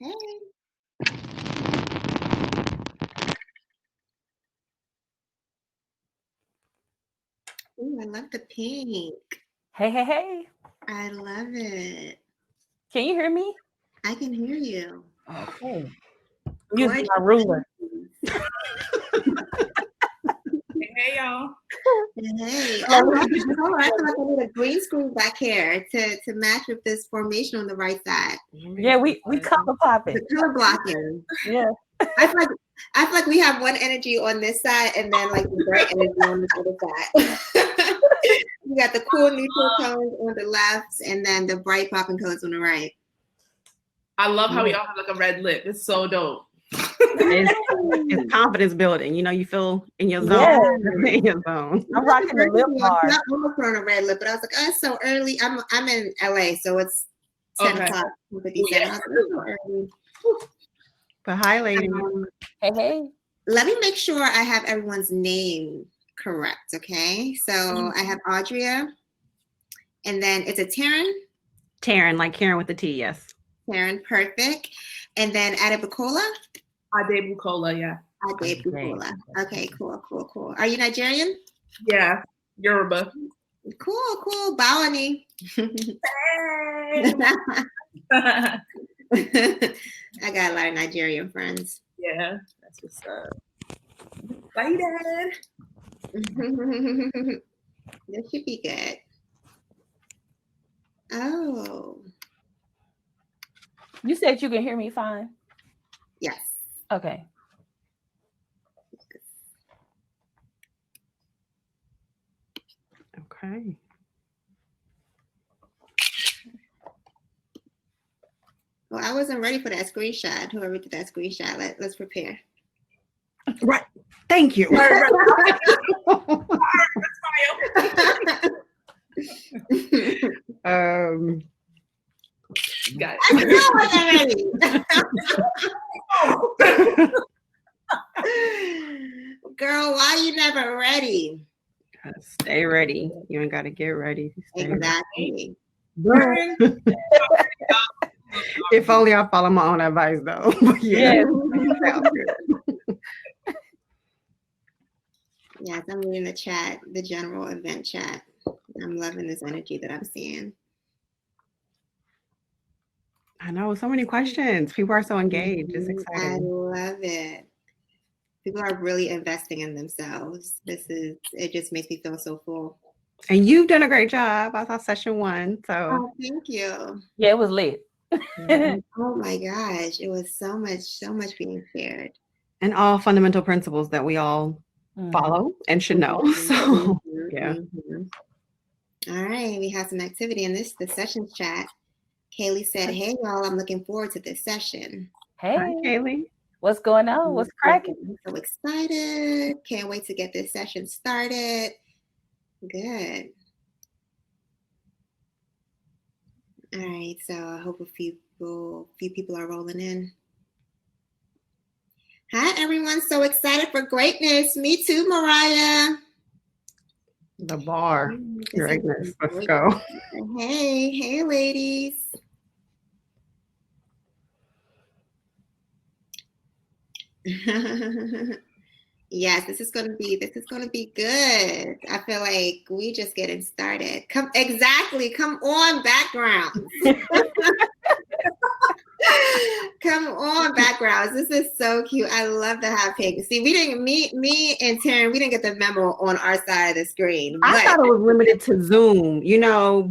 Hey. Ooh, I love the pink. Hey, hey, hey. I love it. Can you hear me? I can hear you. Okay. Using my ruler. Hey, y'all. Hey, I love it. Oh, I feel like I need a green screen back here to match with this formation on the right side. Yeah, we color popping. The color blocking. Yeah. I feel like we have one energy on this side and then like the bright energy on this other side. We got the cool neutral tones on the left and then the bright popping colors on the right. I love how we all have like a red lip. It's so dope. It's confidence building. You know, you feel in your zone. Yeah. In your zone. I'm rocking the lip bar. I almost put on a red lip, but I was like, oh, it's so early. I'm in LA, so it's 10 o'clock. 57. I was like, it's so early. But hi, ladies. Hey, hey. Let me make sure I have everyone's name correct, okay? So I have Audria, and then it's a Teyren. Teyren, like Karen with the T, yes. Teyren, perfect. And then Adebukola. Adebukola, yeah. Adebukola. Okay, cool. Are you Nigerian? Yeah, Yoruba. Cool. Bawani. Hey. I got a lot of Nigerian friends. Yeah, that's what's up. Excited. That should be good. Oh. You said you can hear me fine? Yes. Okay. Okay. Well, I wasn't ready for that screenshot. Whoever did that screenshot, let's prepare. Right. Thank you. Got it. I know I'm ready. Girl, why you never ready? Stay ready. You ain't got to get ready. Exactly. If only I follow my own advice, though. Yeah. Yes, I'm reading the chat, the general event chat. I'm loving this energy that I'm seeing. I know, so many questions. People are so engaged. It's exciting. I love it. People are really investing in themselves. It just makes me feel so full. And you've done a great job. I saw session 1. So oh, thank you. Yeah, it was lit. Oh my gosh. It was so much being shared. And all fundamental principles that we all follow and should know. So yeah. All right. We have some activity in the session chat. Kaylee said, hey y'all, I'm looking forward to this session. Hey. Hi, Kaylee. What's going on? What's cracking? I'm so excited. Can't wait to get this session started. Good. All right, so I hope a few people are rolling in. Hi, everyone. So excited for greatness. Me too, Mariah. The bar. Greatness. Let's go. Hey, ladies. Yes, this is gonna be good. I feel like we just getting started. Come on, backgrounds. Come on, backgrounds. This is so cute. I love the hot pink. See, me and Teyren, we didn't get the memo on our side of the screen. I thought it was limited to Zoom,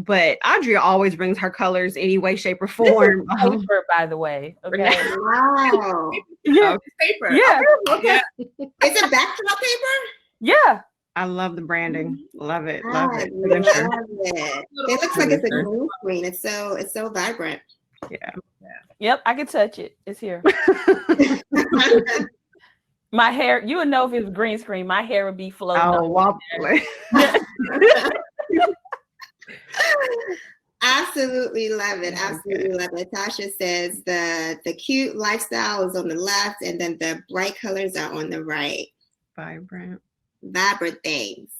but Audrey always brings her colors any way, shape, or form. Paper, by the way. Okay. Wow. Yeah. Paper. Yeah. Okay. Is it backdrop paper? Yeah. I love the branding. Love it. Love it. It looks like it's a green screen. It's so vibrant. Yeah. Yep, I can touch it. It's here. My hair, you would know if it was green screen. My hair would be floating. Oh, wobbly. Absolutely love it. Absolutely love it. Tasha says the cute lifestyle is on the left, and then the bright colors are on the right. Vibrant things.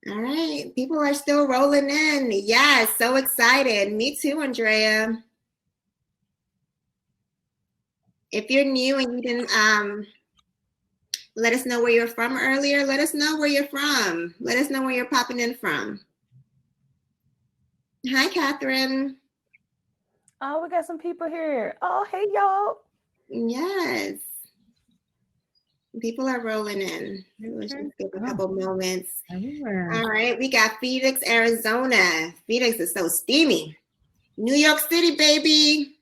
All right, people are still rolling in. Yes, so excited. Me too, Andrea. If you're new and you didn't let us know where you're from earlier, let us know where you're from. Let us know where you're popping in from. Hi, Catherine. Oh, we got some people here. Oh, hey, y'all. Yes. People are rolling in. Let's just give a couple moments. All right, we got Phoenix, Arizona. Phoenix is so steamy. New York City, baby.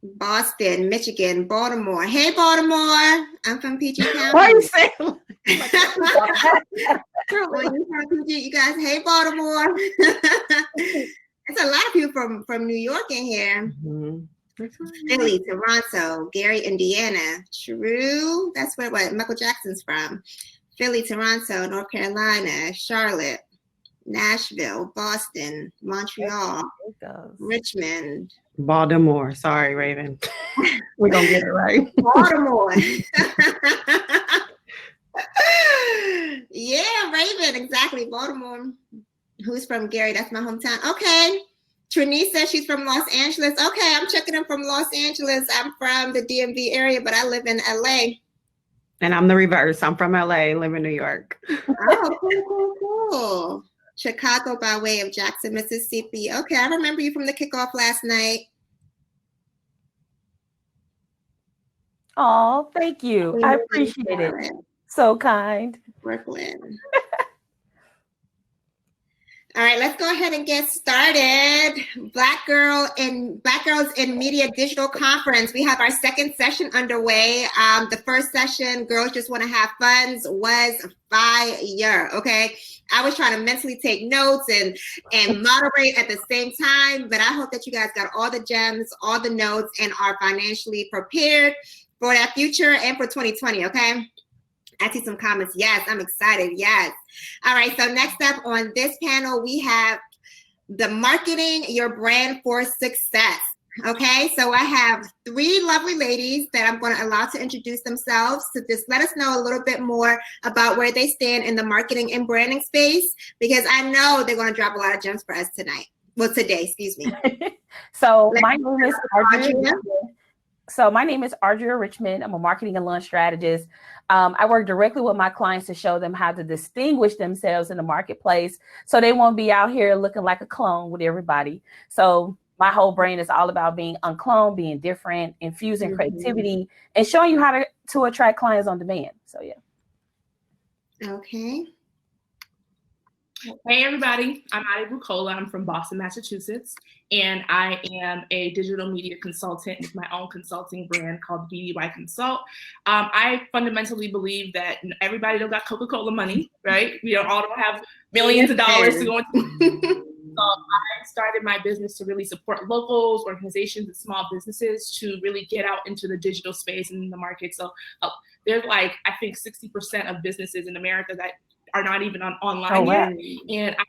Boston, Michigan, Baltimore. Hey, Baltimore. I'm from PG County. Why are you saying? When you're from PG, you guys, hey, Baltimore. There's a lot of people from New York in here. Philly, Toronto, Gary, Indiana. True. That's where Michael Jackson's from. Philly, Toronto, North Carolina, Charlotte, Nashville, Boston, Montreal, Richmond. Baltimore. Sorry, Raven. We're going to get it right. Baltimore. Yeah, Raven. Exactly. Baltimore. Who's from Gary? That's my hometown. Okay. Trini says she's from Los Angeles. Okay, I'm checking in from Los Angeles. I'm from the DMV area, but I live in LA. And I'm the reverse. I'm from LA, live in New York. Oh, cool. Chicago by way of Jackson, Mississippi. Okay, I remember you from the kickoff last night. Oh, thank you. I appreciate it. So kind. Brooklyn. All right, let's go ahead and get started. Black Girls in Media Digital Conference. We have our second session underway. The first session, Girls Just Want to Have Fun, was fire, okay? I was trying to mentally take notes and moderate at the same time, but I hope that you guys got all the gems, all the notes, and are financially prepared for that future and for 2020, okay? I see some comments. Yes, I'm excited. Yes. All right. So next up on this panel, we have the marketing your brand for success. Okay. So I have three lovely ladies that I'm going to allow to introduce themselves to just let us know a little bit more about where they stand in the marketing and branding space, because I know they're going to drop a lot of gems for us tonight. Well, today, excuse me. So my name is Audrey. So my name is Audria Richmond. I'm a marketing and launch strategist. I work directly with my clients to show them how to distinguish themselves in the marketplace so they won't be out here looking like a clone with everybody. So my whole brain is all about being uncloned, being different, infusing creativity, and showing you how to attract clients on demand. So, yeah. Okay. Hey, everybody. I'm Adebukola. I'm from Boston, Massachusetts, and I am a digital media consultant with my own consulting brand called BDY Consult. I fundamentally believe that everybody don't got Coca-Cola money, right? We all don't have millions of dollars to go into. So I started my business to really support locals, organizations, and small businesses to really get out into the digital space and the market. So there's I think 60% of businesses in America that are not even online yet. And I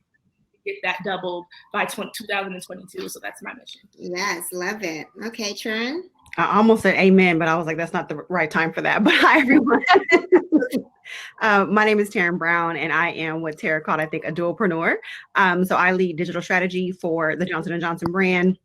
get that doubled by 2022. So that's my mission. Yes, love it. Okay, Tren. I almost said amen, but I was like, that's not the right time for that. But hi, everyone. My name is Teyren Brown, and I am what Tara called, I think, a dualpreneur. So I lead digital strategy for the Johnson & Johnson brand.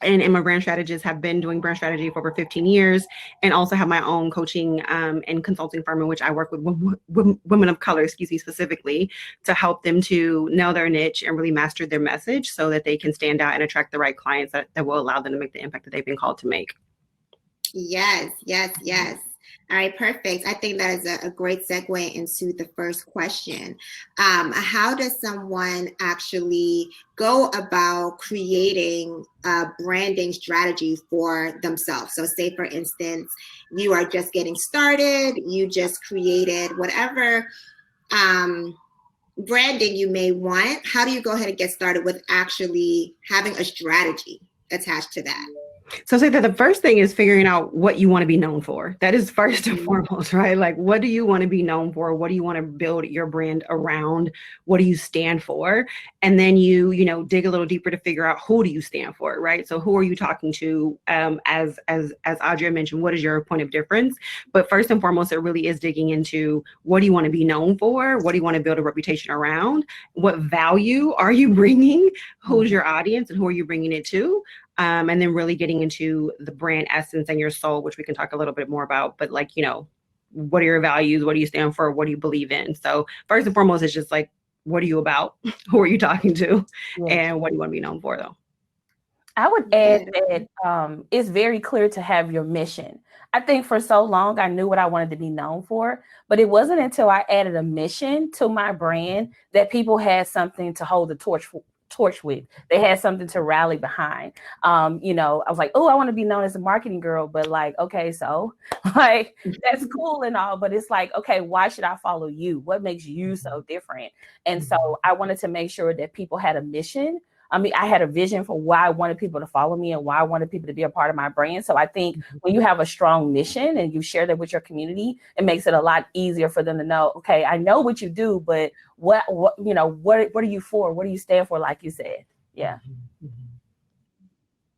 And am a brand strategist, have been doing brand strategy for over 15 years, and also have my own coaching and consulting firm in which I work with women of color, specifically to help them to know their niche and really master their message so that they can stand out and attract the right clients that will allow them to make the impact that they've been called to make. Yes, yes, yes. All right, perfect. I think that is a great segue into the first question. How does someone actually go about creating a branding strategy for themselves? So say, for instance, you are just getting started, you just created whatever branding you may want. How do you go ahead and get started with actually having a strategy attached to that? So say that the first thing is figuring out what you want to be known for. That is first and foremost, right? Like, what do you want to be known for? What do you want to build your brand around? What do you stand for? And then you dig a little deeper to figure out who do you stand for, right? So who are you talking to? As Audrey mentioned, what is your point of difference? But first and foremost, it really is digging into what do you want to be known for? What do you want to build a reputation around? What value are you bringing? Who's your audience and who are you bringing it to? And then really getting into the brand essence and your soul, which we can talk a little bit more about, but like, what are your values? What do you stand for? What do you believe in? So first and foremost, it's just like, what are you about? Who are you talking to? Yeah. And what do you want to be known for, though? I would add that it's very clear to have your mission. I think for so long, I knew what I wanted to be known for, but it wasn't until I added a mission to my brand that people had something to hold the torch with. They had something to rally behind. I was like, oh, I want to be known as a marketing girl, but like, okay, so like, that's cool and all, but it's like, okay, why should I follow you? What makes you so different? And so I wanted to make sure that people had a mission. I mean, I had a vision for why I wanted people to follow me and why I wanted people to be a part of my brand. So I think when you have a strong mission and you share that with your community, it makes it a lot easier for them to know, okay, I know what you do, but what are you for? What do you stand for? Like you said. Yeah.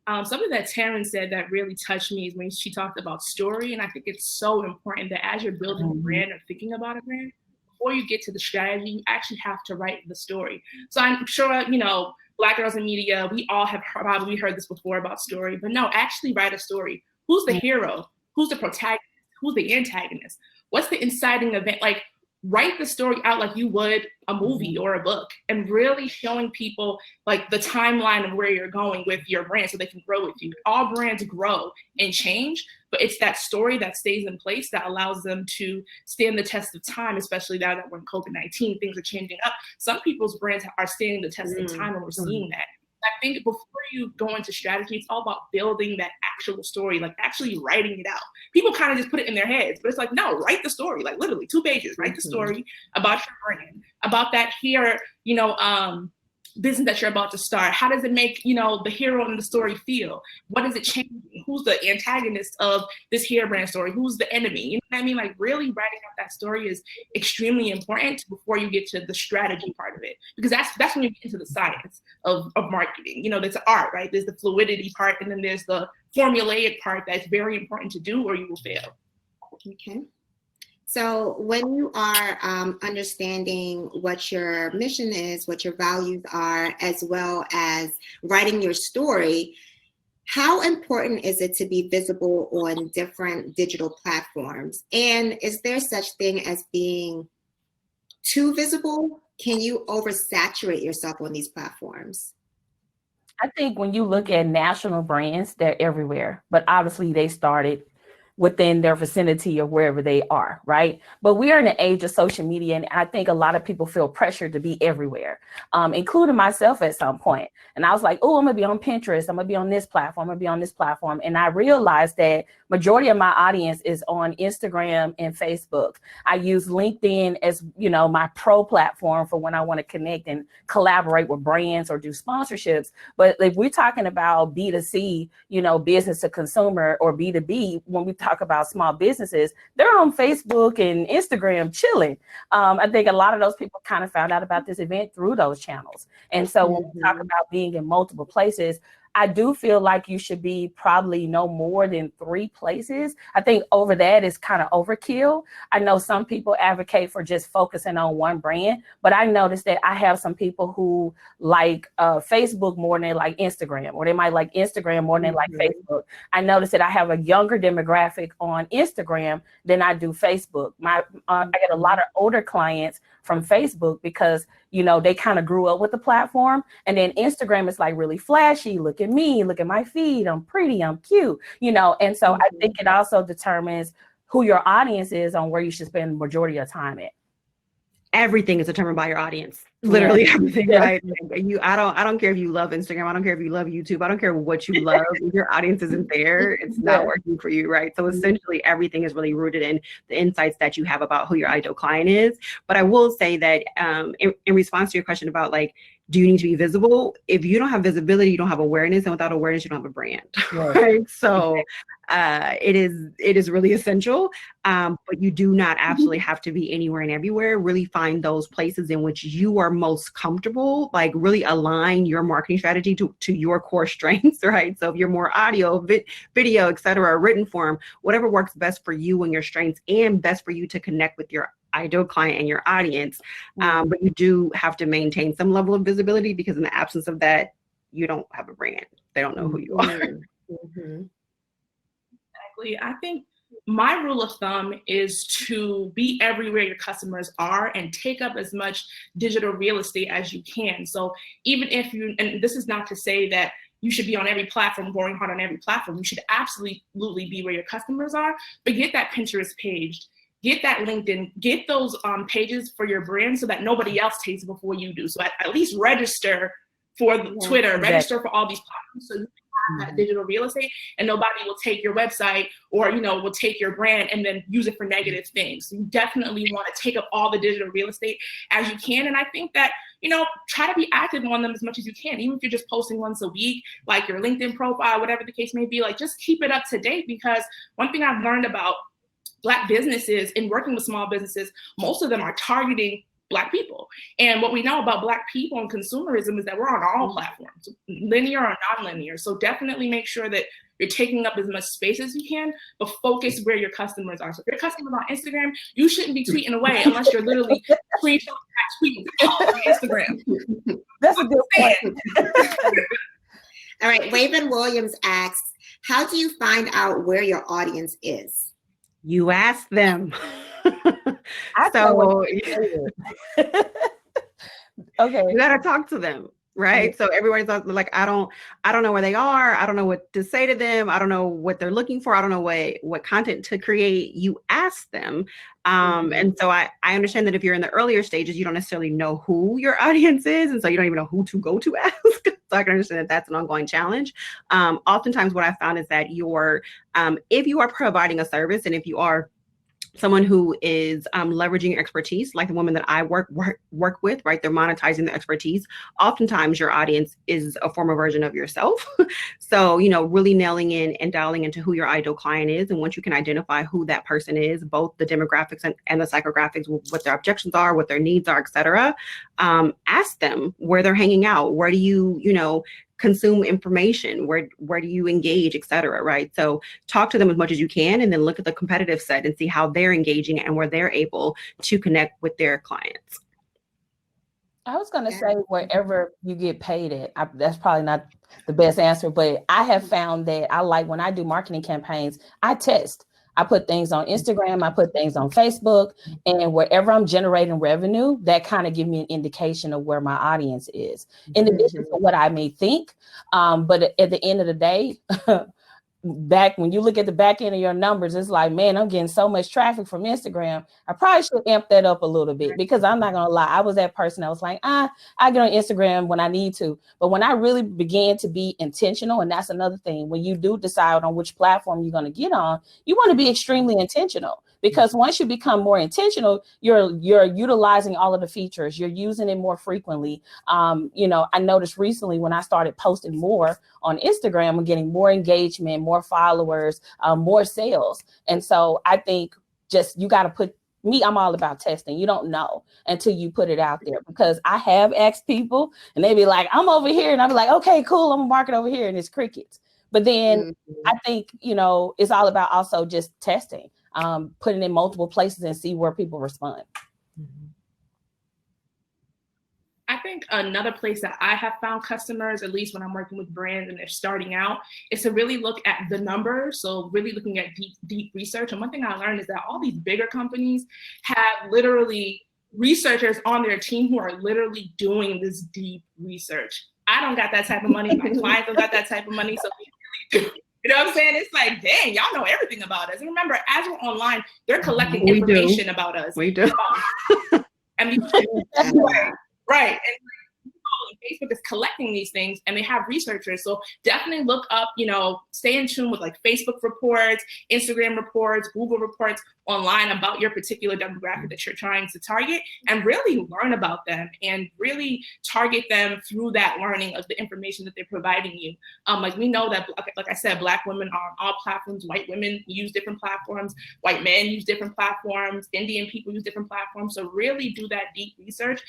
Something that Teyren said that really touched me is when she talked about story. And I think it's so important that as you're building a brand or thinking about a brand, before you get to the strategy, you actually have to write the story. So I'm sure, Black girls in media, we all have probably heard this before about story, but no, actually write a story. Who's the hero? Who's the protagonist? Who's the antagonist? What's the inciting event? Like, write the story out like you would a movie or a book, and really showing people like the timeline of where you're going with your brand so they can grow with you. All brands grow and change, but it's that story that stays in place that allows them to stand the test of time, especially now that we're in COVID-19, things are changing up. Some people's brands are standing the test of time, and we're seeing that. I think before you go into strategy, it's all about building that actual story, like actually writing it out. People kind of just put it in their heads, but it's like, no, write the story, like literally 2 pages, write the story about your brand, about that here, business that you're about to start. How does it make, the hero in the story feel? What is it changing? Who's the antagonist of this hair brand story? Who's the enemy? You know what I mean? Like, really writing out that story is extremely important before you get to the strategy part of it, because that's when you get into the science of marketing. There's the art, right? There's the fluidity part, and then there's the formulaic part that's very important to do, or you will fail. Okay. So when you are understanding what your mission is, what your values are, as well as writing your story, how important is it to be visible on different digital platforms? And is there such thing as being too visible? Can you oversaturate yourself on these platforms? I think when you look at national brands, they're everywhere, but obviously they started within their vicinity or wherever they are, right? But we are in an age of social media, and I think a lot of people feel pressured to be everywhere, including myself at some point. And I was like, oh, I'm gonna be on Pinterest, I'm gonna be on this platform, I'm gonna be on this platform. And I realized that majority of my audience is on Instagram and Facebook. I use LinkedIn as, my pro platform for when I wanna connect and collaborate with brands or do sponsorships. But if we're talking about B2C, business to consumer, or B2B, when we talk about small businesses, they're on Facebook and Instagram chilling. I think a lot of those people kind of found out about this event through those channels. And so when we talk about being in multiple places, I do feel like you should be probably no more than 3 places. I think over that is kind of overkill. I know some people advocate for just focusing on one brand, but I noticed that I have some people who like Facebook more than they like Instagram, or they might like Instagram more than they like Facebook. I noticed that I have a younger demographic on Instagram than I do Facebook. I get a lot of older clients from Facebook because, they kind of grew up with the platform. And then Instagram is like really flashy. Look at me, look at my feed. I'm pretty, I'm cute, And so I think it also determines who your audience is on where you should spend the majority of your time at. Everything is determined by your audience. Literally everything, right? I don't care if you love Instagram. I don't care if you love YouTube. I don't care what you love. If your audience isn't there, it's not working for you, right? So essentially everything is really rooted in the insights that you have about who your ideal client is. But I will say that in response to your question about like, do you need to be visible? If you don't have visibility, you don't have awareness, and without awareness, you don't have a brand, right? So it is really essential, but you do not absolutely have to be anywhere and everywhere. Really find those places in which you are most comfortable, like really align your marketing strategy to your core strengths, right? So if you're more audio, video, et cetera, written form, whatever works best for you and your strengths, and best for you to connect with your ideal client and your audience. But you do have to maintain some level of visibility, because in the absence of that, you don't have a brand. They don't know who you are. Mm-hmm. Exactly. I think my rule of thumb is to be everywhere your customers are and take up as much digital real estate as you can. So even if you, and this is not to say that you should be on every platform, going hard on every platform. You should absolutely be where your customers are, but get that Pinterest page, get that LinkedIn, get those pages for your brand so that nobody else takes it before you do. So at least register for Twitter, register for all these platforms so you have that digital real estate and nobody will take your website or, will take your brand and then use it for negative things. So you definitely want to take up all the digital real estate as you can. And I think that, try to be active on them as much as you can, even if you're just posting once a week, like your LinkedIn profile, whatever the case may be, like just keep it up to date, because one thing I've learned about Black businesses and working with small businesses, most of them are targeting Black people. And what we know about Black people and consumerism is that we're on all platforms, linear or non-linear. So definitely make sure that you're taking up as much space as you can, but focus where your customers are. So if your customers on Instagram, you shouldn't be tweeting away unless you're literally screenshotting that tweet on Instagram. That's a good point. All right, Raven Williams asks, how do you find out where your audience is? You ask them. So okay, you got to talk to them, right? So everybody's like, I don't know where they are. I don't know what to say to them. I don't know what they're looking for. I don't know what content to create. You ask them. And so I understand that if you're in the earlier stages, you don't necessarily know who your audience is. And so you don't even know who to go to ask. So I can understand that that's an ongoing challenge. Oftentimes what I found is that if you are providing a service and if you are someone who is leveraging expertise, like the woman that I work with, right? They're monetizing their expertise. Oftentimes your audience is a former version of yourself. So, really nailing in and dialing into who your ideal client is. And once you can identify who that person is, both the demographics and the psychographics, what their objections are, what their needs are, et cetera, ask them where they're hanging out. Where do you, consume information? Where do you engage, et cetera, right? So talk to them as much as you can and then look at the competitive set and see how they're engaging and where they're able to connect with their clients. I was going to say wherever you get paid at. That's probably not the best answer, but I have found that I like when I do marketing campaigns, I test. I put things on Instagram, I put things on Facebook, and wherever I'm generating revenue, that kind of give me an indication of where my audience is, in addition to what I may think. But at the end of the day, back when you look at the back end of your numbers, it's like, man, I'm getting so much traffic from Instagram. I probably should amp that up a little bit, because I'm not gonna lie, I was that person that was like, I get on Instagram when I need to. But when I really began to be intentional, and that's another thing, when you do decide on which platform you're gonna get on, you want to be extremely intentional, because once you become more intentional, you're utilizing all of the features, you're using it more frequently. I noticed recently when I started posting more on Instagram, I'm getting more engagement, more followers, more sales. And so I think just, you got to put me, I'm all about testing. You don't know until you put it out there, because I have asked people and they be like, I'm over here. And I'll be like, okay, cool. I'm gonna market over here, and it's crickets. But then I think, it's all about also just testing, putting in multiple places and see where people respond. I think another place that I have found customers, at least when I'm working with brands and they're starting out, is to really look at the numbers. So really looking at deep research. And one thing I learned is that all these bigger companies have literally researchers on their team who are literally doing this deep research. I don't got that type of money. My clients don't got that type of money. So they really do. You know what I'm saying? It's like, dang, y'all know everything about us. And remember, as we're online, they're collecting information about us. We do. And right. And Facebook is collecting these things, and they have researchers. So definitely look up, stay in tune with like Facebook reports, Instagram reports, Google reports online about your particular demographic that you're trying to target, and really learn about them and really target them through that learning of the information that they're providing you. Like we know that, like I said, Black women are on all platforms. White women use different platforms. White men use different platforms. Indian people use different platforms. So really do that deep research.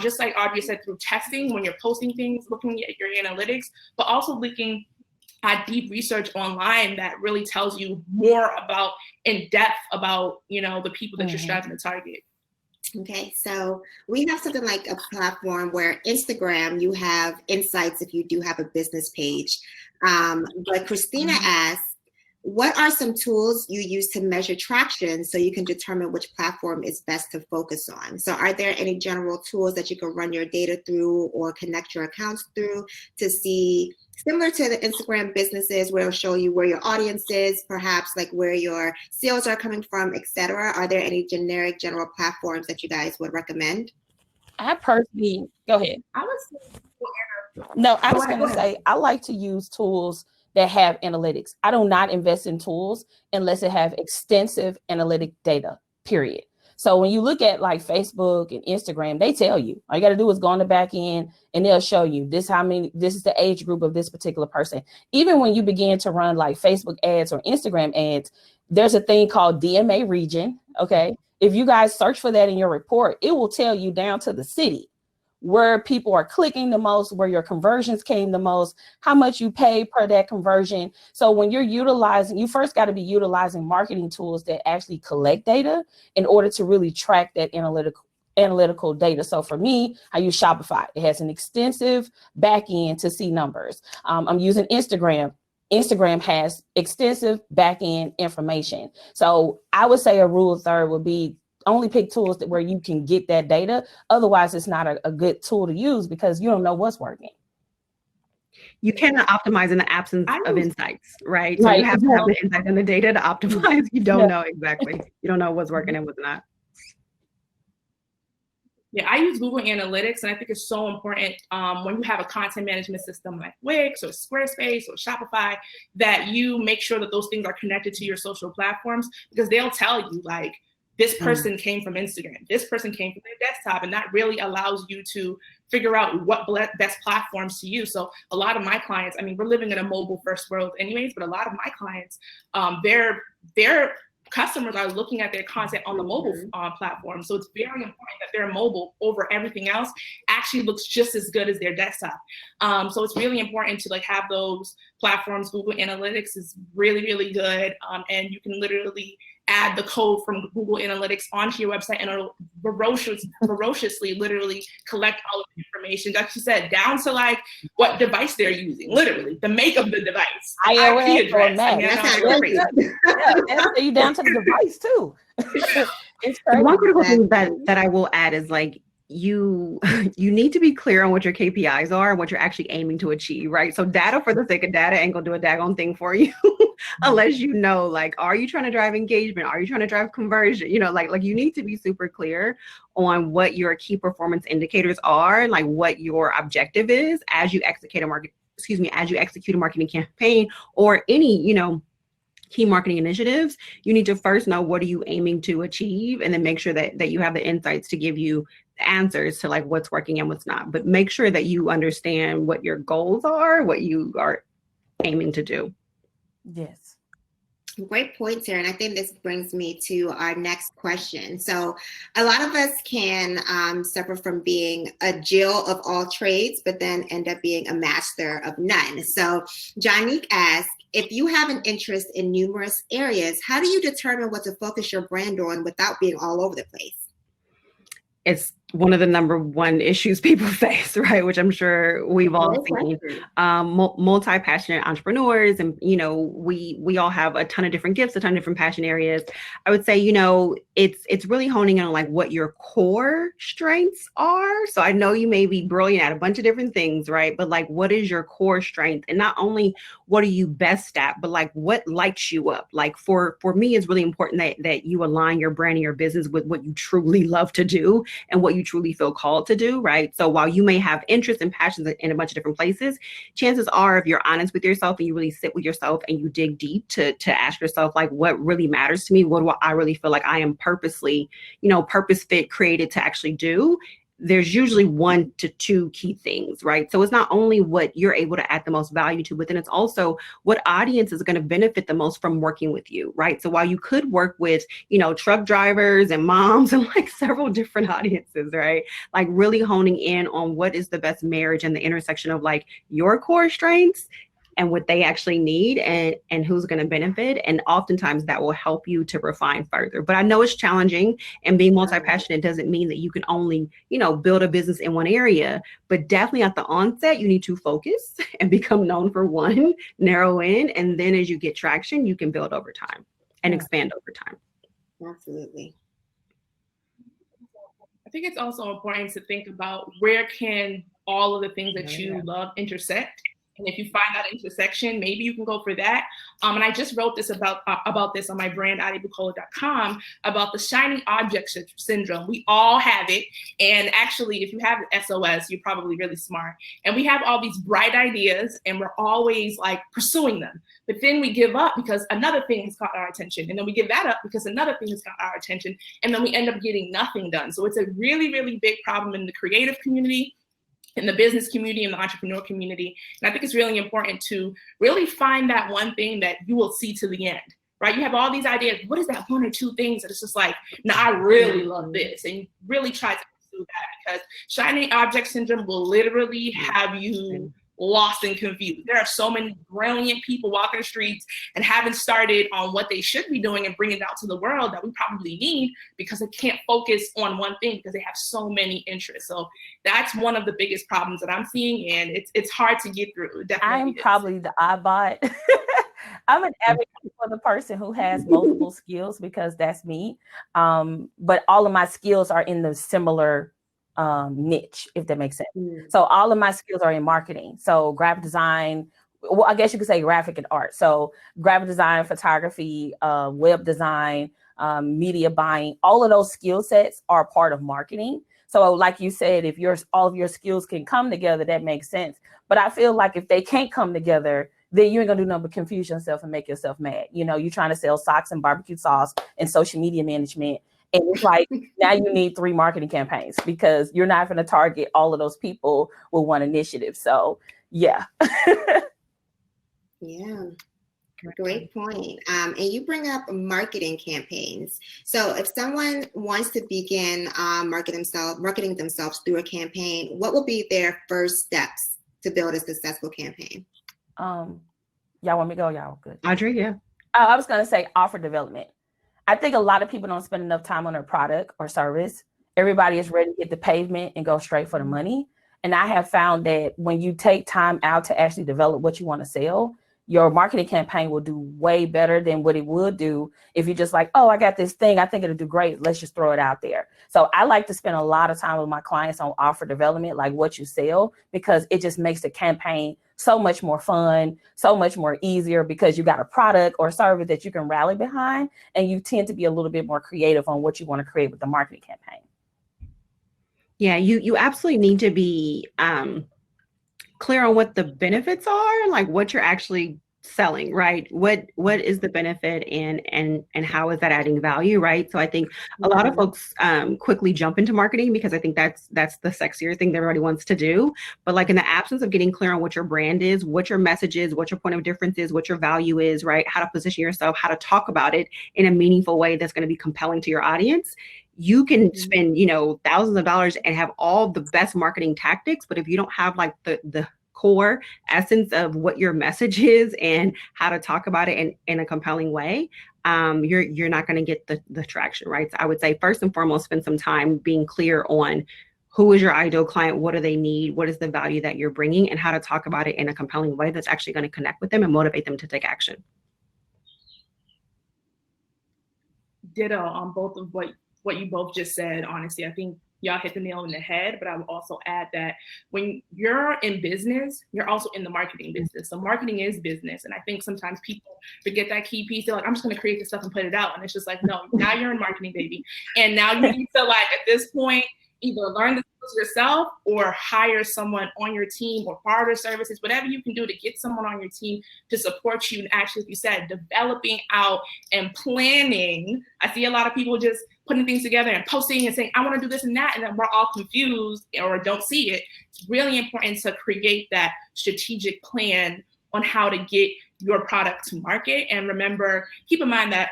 Just like Audrey said, through testing when you're posting things, looking at your analytics, but also looking at deep research online that really tells you more about, in depth about, the people that you're striving to target. Okay, so we have something like a platform where Instagram, you have insights if you do have a business page. But Christina asks, what are some tools you use to measure traction so you can determine which platform is best to focus on? So are there any general tools that you can run your data through or connect your accounts through to see, similar to the Instagram businesses where it'll show you where your audience is, perhaps like where your sales are coming from, etc.? Are there any generic general platforms that you guys would recommend? I personally, go ahead. I would say, no, I was going to say, I like to use tools that have analytics. I do not invest in tools unless it have extensive analytic data, period. So when you look at like Facebook and Instagram, they tell you, all you got to do is go on the back end and they'll show you this is the age group of this particular person. Even when you begin to run like Facebook ads or Instagram ads, there's a thing called DMA region. Okay. If you guys search for that in your report, it will tell you down to the city where people are clicking the most, where your conversions came the most, how much you pay per that conversion. So when you're utilizing, you first got to be utilizing marketing tools that actually collect data in order to really track that analytical data. So for me, I use Shopify. It has an extensive back end to see numbers. I'm using Instagram. Instagram has extensive back end information. So I would say a rule of third would be only pick tools where you can get that data. Otherwise, it's not a good tool to use because you don't know what's working. You cannot optimize in the absence of insights, right? So you have to have the insights and the data to optimize. You don't know exactly. You don't know what's working and what's not. Yeah, I use Google Analytics, and I think it's so important when you have a content management system like Wix or Squarespace or Shopify that you make sure that those things are connected to your social platforms, because they'll tell you like, this person came from Instagram, this person came from their desktop, and that really allows you to figure out what best platforms to use. So a lot of my clients, I mean, we're living in a mobile first world anyways, but a lot of my clients, their customers are looking at their content on the mobile platform. So it's very important that their mobile over everything else actually looks just as good as their desktop. So it's really important to like have those platforms. Google Analytics is really, really good. And you can literally add the code from Google Analytics onto your website and it'll ferociously literally collect all of the information, like you said, down to like what device they're using, literally the make of the device, IP address. I mean, that's crazy. That's you down to the device too. It's crazy. One critical thing that I will add is like, you need to be clear on what your KPIs are and what you're actually aiming to achieve, right? So data for the sake of data ain't gonna do a daggone thing for you unless you know, like, are you trying to drive engagement? Are you trying to drive conversion? You know, like you need to be super clear on what your key performance indicators are, like what your objective is as you execute a marketing campaign or any, you know, key marketing initiatives. You need to first know what are you aiming to achieve and then make sure that you have the insights to give you answers to like what's working and what's not, but make sure that you understand what your goals are, what you are aiming to do. Yes. Great point, Teyren. I think this brings me to our next question. So a lot of us can suffer from being a Jill of all trades, but then end up being a master of none. So Janique asks, if you have an interest in numerous areas, how do you determine what to focus your brand on without being all over the place? It's one of the number one issues people face, right? Which I'm sure we've all seen. Multi-passionate entrepreneurs, and you know, we all have a ton of different gifts, a ton of different passion areas. I would say, you know, it's really honing in on like what your core strengths are. So I know you may be brilliant at a bunch of different things, right? But like, what is your core strength? And not only what are you best at, but like what lights you up? Like for me, it's really important that you align your brand and your business with what you truly love to do and what you truly feel called to do, right? So while you may have interests and passions in a bunch of different places, chances are if you're honest with yourself and you really sit with yourself and you dig deep to ask yourself, like, what really matters to me? What do I really feel like I am purposely, you know, purpose fit created to actually do? There's usually 1 to 2 key things, right? So it's not only what you're able to add the most value to, but then it's also what audience is going to benefit the most from working with you, right? So while you could work with, you know, truck drivers and moms and like several different audiences, right? Like really honing in on what is the best marriage and the intersection of like your core strengths and what they actually need and who's going to benefit. And oftentimes that will help you to refine further. But I know it's challenging, and being multi-passionate doesn't mean that you can only, build a business in one area, but definitely at the onset, you need to focus and become known for one, narrow in, and then as you get traction, you can build over time and expand over time. Absolutely. I think it's also important to think about where can all of the things that you love intersect. And if you find that intersection, maybe you can go for that. And I just wrote this about this on my brand, Adebukola.com, about the shiny object syndrome. We all have it. And actually, if you have SOS, you're probably really smart. And we have all these bright ideas, and we're always like pursuing them. But then we give up because another thing has caught our attention. And then we give that up because another thing has caught our attention. And then we end up getting nothing done. So it's a really, really big problem in the creative community, in the business community, in the entrepreneur community. And I think it's really important to really find that one thing that you will see to the end, right? You have all these ideas. What is that one or two things that it's just like, no, I really love this. And you really try to pursue that, because shiny object syndrome will literally have you lost and confused. There are so many brilliant people walking the streets and haven't started on what they should be doing and bringing it out to the world that we probably need, because they can't focus on one thing because they have so many interests. So that's one of the biggest problems that I'm seeing, and it's hard to get through. I'm probably the oddbot. I'm an advocate for the person who has multiple skills, because that's me. But all of my skills are in the similar niche, if that makes sense. So all of my skills are in marketing. So graphic design, well, I guess you could say graphic and art. So graphic design, photography, web design, media buying, all of those skill sets are part of marketing. So like you said, if all of your skills can come together, that makes sense. But I feel like if they can't come together, then you ain't gonna do nothing but confuse yourself and make yourself mad. You're trying to sell socks and barbecue sauce and social media management. And it's like, now you need 3 marketing campaigns, because you're not going to target all of those people with one initiative. So, yeah. Yeah. Great point. And you bring up marketing campaigns. So if someone wants to begin marketing themselves through a campaign, what will be their first steps to build a successful campaign? Y'all want me to go? Y'all good? Audrey, yeah. I was going to say offer development. I think a lot of people don't spend enough time on their product or service. Everybody is ready to hit the pavement and go straight for the money. And I have found that when you take time out to actually develop what you want to sell, your marketing campaign will do way better than what it would do if you're just like, oh, I got this thing, I think it'll do great, let's just throw it out there. So I like to spend a lot of time with my clients on offer development, like what you sell, because it just makes the campaign so much more fun, so much more easier, because you got a product or service that you can rally behind, and you tend to be a little bit more creative on what you want to create with the marketing campaign. Yeah, you absolutely need to be clear on what the benefits are, like what you're actually selling, right? What is the benefit, and how is that adding value, right? So I think a lot of folks quickly jump into marketing because I think that's the sexier thing that everybody wants to do. But like in the absence of getting clear on what your brand is, what your message is, what your point of difference is, what your value is, right? How to position yourself, how to talk about it in a meaningful way that's going to be compelling to your audience. You can spend, thousands of dollars and have all the best marketing tactics, but if you don't have like the core essence of what your message is and how to talk about it in a compelling way, you're not going to get the traction, right? So I would say first and foremost, spend some time being clear on who is your ideal client, what do they need, what is the value that you're bringing, and how to talk about it in a compelling way that's actually going to connect with them and motivate them to take action. Ditto on both of what you both just said. Honestly, I think y'all hit the nail on the head, but I would also add that when you're in business, you're also in the marketing business. So marketing is business. And I think sometimes people forget that key piece. They're like, I'm just going to create this stuff and put it out. And it's just like, no, now you're in marketing, baby. And now you need to, like, at this point, either learn the skills yourself or hire someone on your team or barter services, whatever you can do to get someone on your team to support you. And actually, as you said, developing out and planning. I see a lot of people just putting things together and posting and saying, I want to do this and that. And then we're all confused or don't see it. It's really important to create that strategic plan on how to get your product to market. And remember, keep in mind that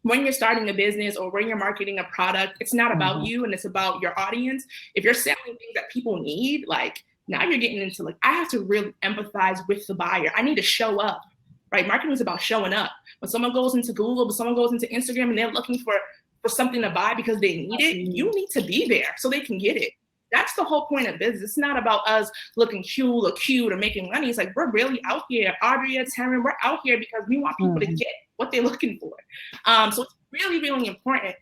when you're starting a business or when you're marketing a product, it's not about you and it's about your audience. If you're selling things that people need, like Now you're getting into like, I have to really empathize with the buyer. I need to show up, right? Marketing is about showing up. When someone goes into Google, when someone goes into Instagram and they're looking for something to buy because they need it, you need to be there so they can get it. That's the whole point of business. It's not about us looking cute or making money. It's like, we're really out here. Audrey, Teyren, we're out here because we want people to get what they're looking for. So it's really, really important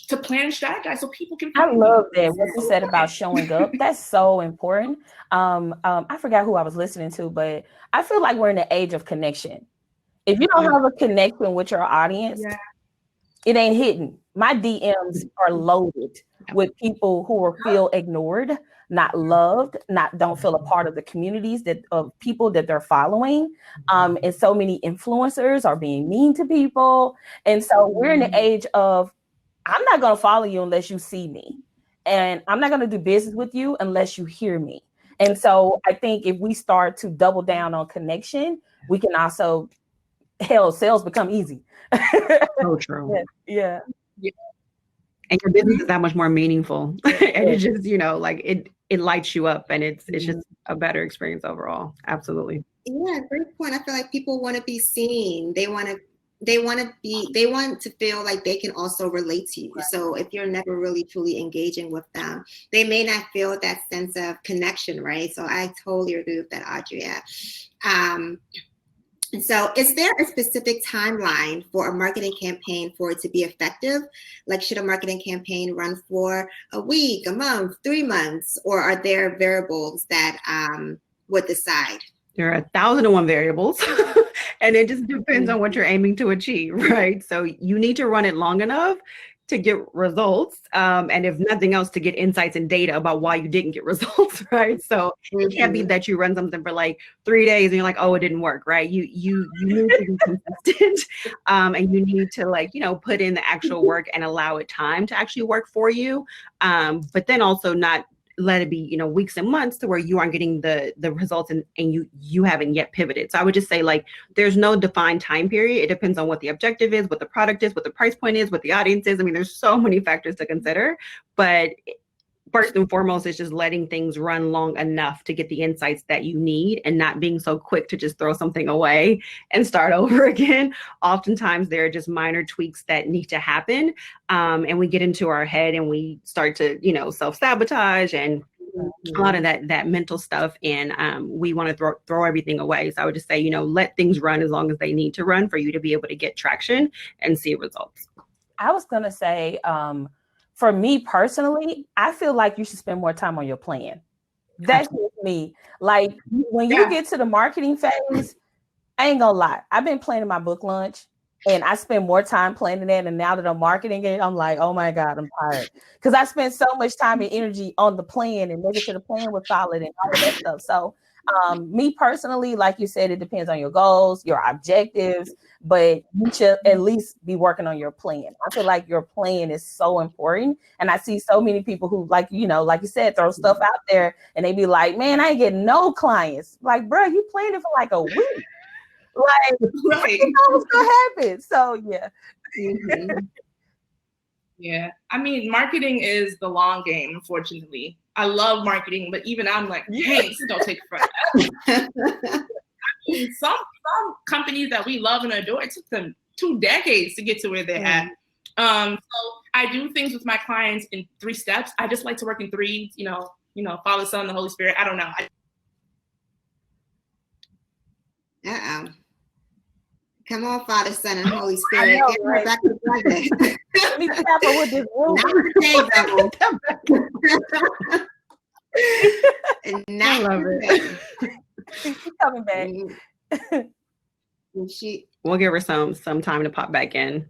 to plan and strategize so people can. I love that what you said about showing up. That's so important. I forgot who I was listening to, but I feel like we're in the age of connection. If you don't have a connection with your audience, it ain't hidden. My DMs are loaded with people who feel ignored, not loved, don't feel a part of the communities of people that they're following. And so many influencers are being mean to people. And so we're in the age of, I'm not going to follow you unless you see me. And I'm not going to do business with you unless you hear me. And so I think if we start to double down on connection, we can also, sales become easy. So true. Yeah. And your business is that much more meaningful. And it just, like it lights you up, and it's just a better experience overall. Absolutely. Yeah, great point. I feel like people want to be seen. They want to feel like they can also relate to you. So if you're never really truly engaging with them, they may not feel that sense of connection, right? So I totally agree with that, Audria. So is there a specific timeline for a marketing campaign for it to be effective? Like, should a marketing campaign run for a week, a month, 3 months, or are there variables that would decide? There are 1,001 variables, and it just depends on what you're aiming to achieve, right? So you need to run it long enough to get results, and if nothing else, to get insights and data about why you didn't get results, right? So it can't be that you run something for like 3 days and you're like, oh, it didn't work, right? You need to be consistent, and you need to put in the actual work and allow it time to actually work for you, but then also not let it be weeks and months to where you aren't getting the results and you haven't yet pivoted. So I would just say, like, there's no defined time period. It depends on what the objective is, what the product is, what the price point is, what the audience is. I mean, there's so many factors to consider, but first and foremost, it's just letting things run long enough to get the insights that you need and not being so quick to just throw something away and start over again. Oftentimes, there are just minor tweaks that need to happen. And we get into our head and we start to, self-sabotage and a lot of that mental stuff. And we want to throw everything away. So I would just say, let things run as long as they need to run for you to be able to get traction and see results. I was going to say, for me personally, I feel like you should spend more time on your plan. That's just me. Like, when you get to the marketing phase, I ain't gonna lie, I've been planning my book launch and I spend more time planning that. And now that I'm marketing it, I'm like, oh my God, I'm tired. Because I spent so much time and energy on the plan and making sure the plan was solid and all of that stuff. So me personally, like you said, it depends on your goals, your objectives, but you should at least be working on your plan. I feel like your plan is so important. And I see so many people who, like you said, throw stuff out there and they be like, man, I ain't getting no clients. Like, bro, you planned it for like a week. Like, right. You know what's gonna happen. So yeah. Yeah. I mean, marketing is the long game, unfortunately. I love marketing, but even I'm like, hey, this is gonna take forever. I mean, some companies that we love and adore, it took them 2 decades to get to where they're at. So I do things with my clients in 3 steps. I just like to work in 3, Father, Son, the Holy Spirit. I don't know. Come on, Father, Son, and Holy Spirit. Know, get right back together. Let me tap her with this room. I love it. She's coming back. We'll give her some time to pop back in.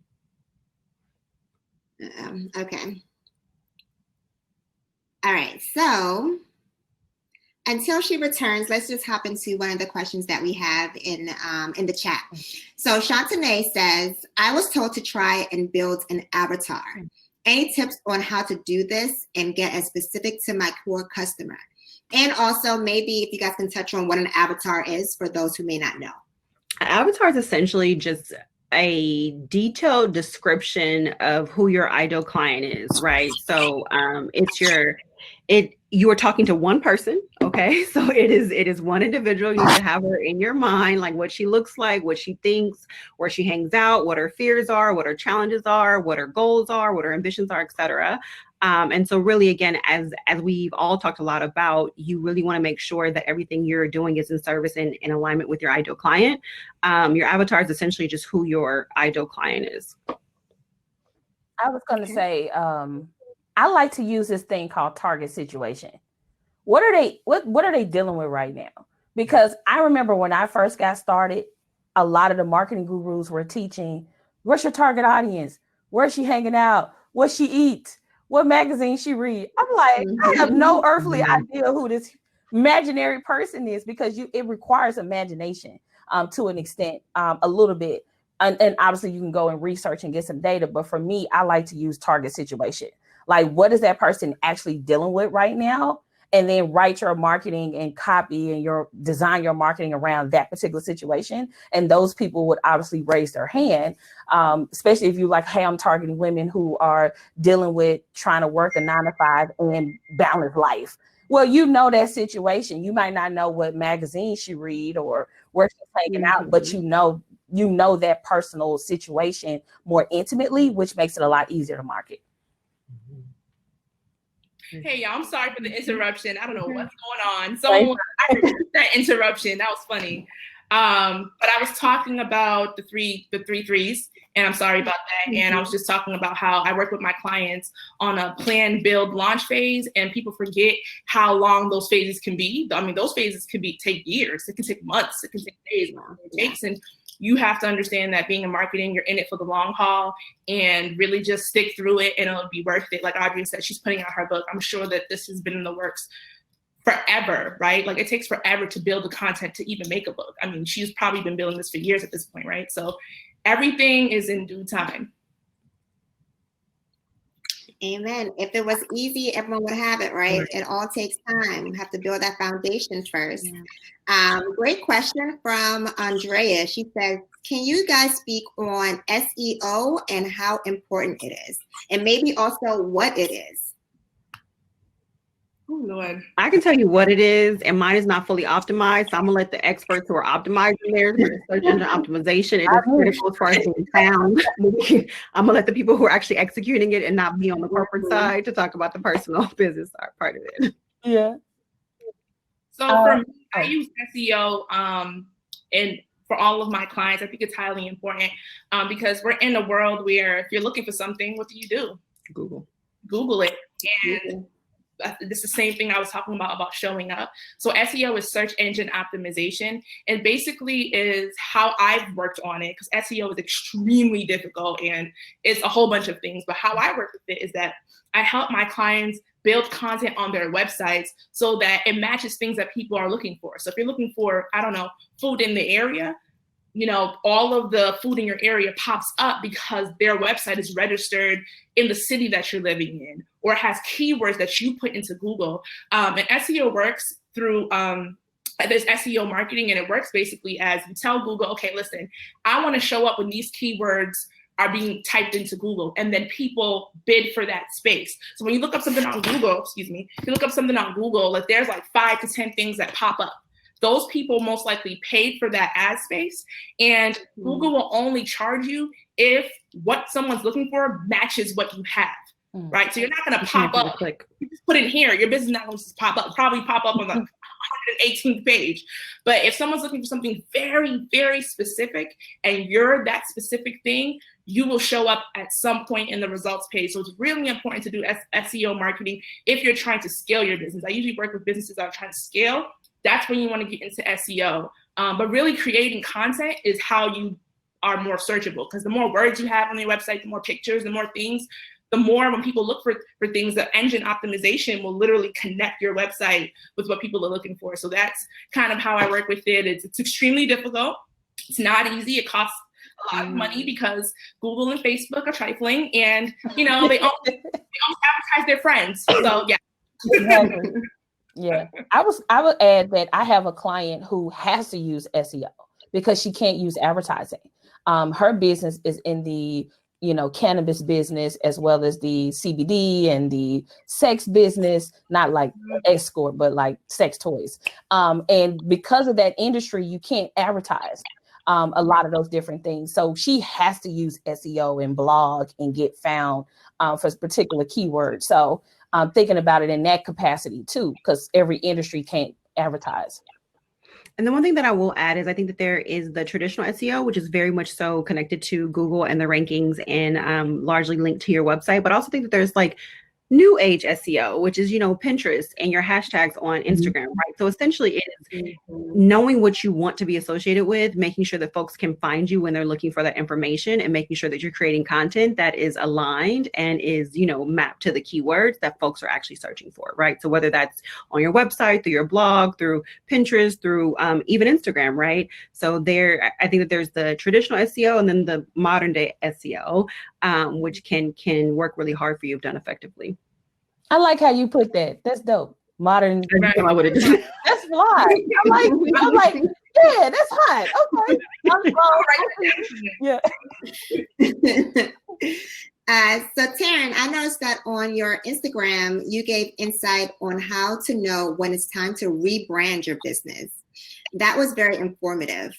Okay. All right. So until she returns, let's just hop into one of the questions that we have in the chat. So Shantane says, I was told to try and build an avatar. Any tips on how to do this and get as specific to my core customer? And also maybe if you guys can touch on what an avatar is for those who may not know. An avatar is essentially just a detailed description of who your ideal client is, right? So you are talking to one person, okay? So it is one individual. You need to have her in your mind, like what she looks like, what she thinks, where she hangs out, what her fears are, what her challenges are, what her goals are, what her ambitions are, etc. And so really, again, as we've all talked a lot about, you really want to make sure that everything you're doing is in service and in alignment with your ideal client. Your avatar is essentially just who your ideal client is. I was going to say, I like to use this thing called target situation. What are they dealing with right now? Because I remember when I first got started, a lot of the marketing gurus were teaching, what's your target audience? Where's she hanging out? What she eats? What magazine she read? I'm like, I have no earthly idea who this imaginary person is, because it requires imagination to an extent, a little bit. And obviously you can go and research and get some data. But for me, I like to use target situation. Like, what is that person actually dealing with right now? And then write your marketing and copy and design your marketing around that particular situation. And those people would obviously raise their hand, especially if you like, hey, I'm targeting women who are dealing with trying to work a 9-to-5 and balance life. Well, you know that situation. You might not know what magazine she read or where she's hanging out, but you know that personal situation more intimately, which makes it a lot easier to market. Hey, y'all, I'm sorry for the interruption. I don't know what's going on. So I heard that interruption. That was funny. But I was talking about the three threes, and I'm sorry about that. And I was just talking about how I work with my clients on a plan, build, launch phase, and people forget how long those phases can be. I mean, those phases can take years. It can take months. It can take days. It takes, and you have to understand that being in marketing, you're in it for the long haul, and really just stick through it, and it'll be worth it. Like Audrey said, she's putting out her book. I'm sure that this has been in the works forever, right? Like, it takes forever to build the content to even make a book. I mean, she's probably been building this for years at this point, right? So everything is in due time. Amen. If it was easy, everyone would have it, right? It all takes time. We have to build that foundation first. Great question from Andrea. She says, can you guys speak on SEO and how important it is? And maybe also what it is? Oh, Lord. I can tell you what it is, and mine is not fully optimized. So I'm gonna let the experts who are optimizing theirs, search engine optimization, it is critical as far as being found. I'm gonna let the people who are actually executing it and not be on the corporate side to talk about the personal business part of it. Yeah. So for me, I use SEO and for all of my clients. I think it's highly important because we're in a world where if you're looking for something, what do? Google it. And this is the same thing I was talking about showing up. So SEO is search engine optimization, and basically is how I've worked on it, because SEO is extremely difficult and it's a whole bunch of things. But how I work with it is that I help my clients build content on their websites so that it matches things that people are looking for. So if you're looking for, I don't know, food in the area, you know, all of the food in your area pops up because their website is registered in the city that you're living in, or it has keywords that you put into Google. And SEO works through, there's SEO marketing, and it works basically as you tell Google, okay, listen, I want to show up when these keywords are being typed into Google, and then people bid for that space. So when you look up something on Google, like there's like 5 to 10 things that pop up. Those people most likely paid for that ad space, and Google will only charge you if what someone's looking for matches what you have, right? So you're not going to pop up. You just put in here, your business is not going to pop up. Probably pop up on the 118th page. But if someone's looking for something very, very specific, and you're that specific thing, you will show up at some point in the results page. So it's really important to do SEO marketing if you're trying to scale your business. I usually work with businesses that are trying to scale. That's when you want to get into SEO. But really creating content is how you are more searchable, because the more words you have on your website, the more pictures, the more things, the more when people look for things, the engine optimization will literally connect your website with what people are looking for. So that's kind of how I work with it. It's extremely difficult. It's not easy. It costs a lot of money because Google and Facebook are trifling, and you know they don't advertise their friends. So yeah. Exactly. Yeah, I would add that I have a client who has to use SEO because she can't use advertising. Her business is in the cannabis business as well as the CBD and the sex business, not like escort, but like sex toys. And because of that industry, you can't advertise a lot of those different things. So she has to use SEO and blog and get found for particular keywords. So I'm thinking about it in that capacity too, because every industry can't advertise. And the one thing that I will add is I think that there is the traditional SEO, which is very much so connected to Google and the rankings and largely linked to your website. But I also think that there's like new age SEO, which is, Pinterest and your hashtags on Instagram, right? So essentially it is knowing what you want to be associated with, making sure that folks can find you when they're looking for that information, and making sure that you're creating content that is aligned and is, mapped to the keywords that folks are actually searching for, right? So whether that's on your website, through your blog, through Pinterest, through even Instagram, right? So I think that there's the traditional SEO and then the modern day SEO, which can work really hard for you if done effectively. I like how you put that. That's dope. Modern. That's fly. I'm like, yeah, that's hot. Okay. Yeah. So Teyren, I noticed that on your Instagram, you gave insight on how to know when it's time to rebrand your business. That was very informative.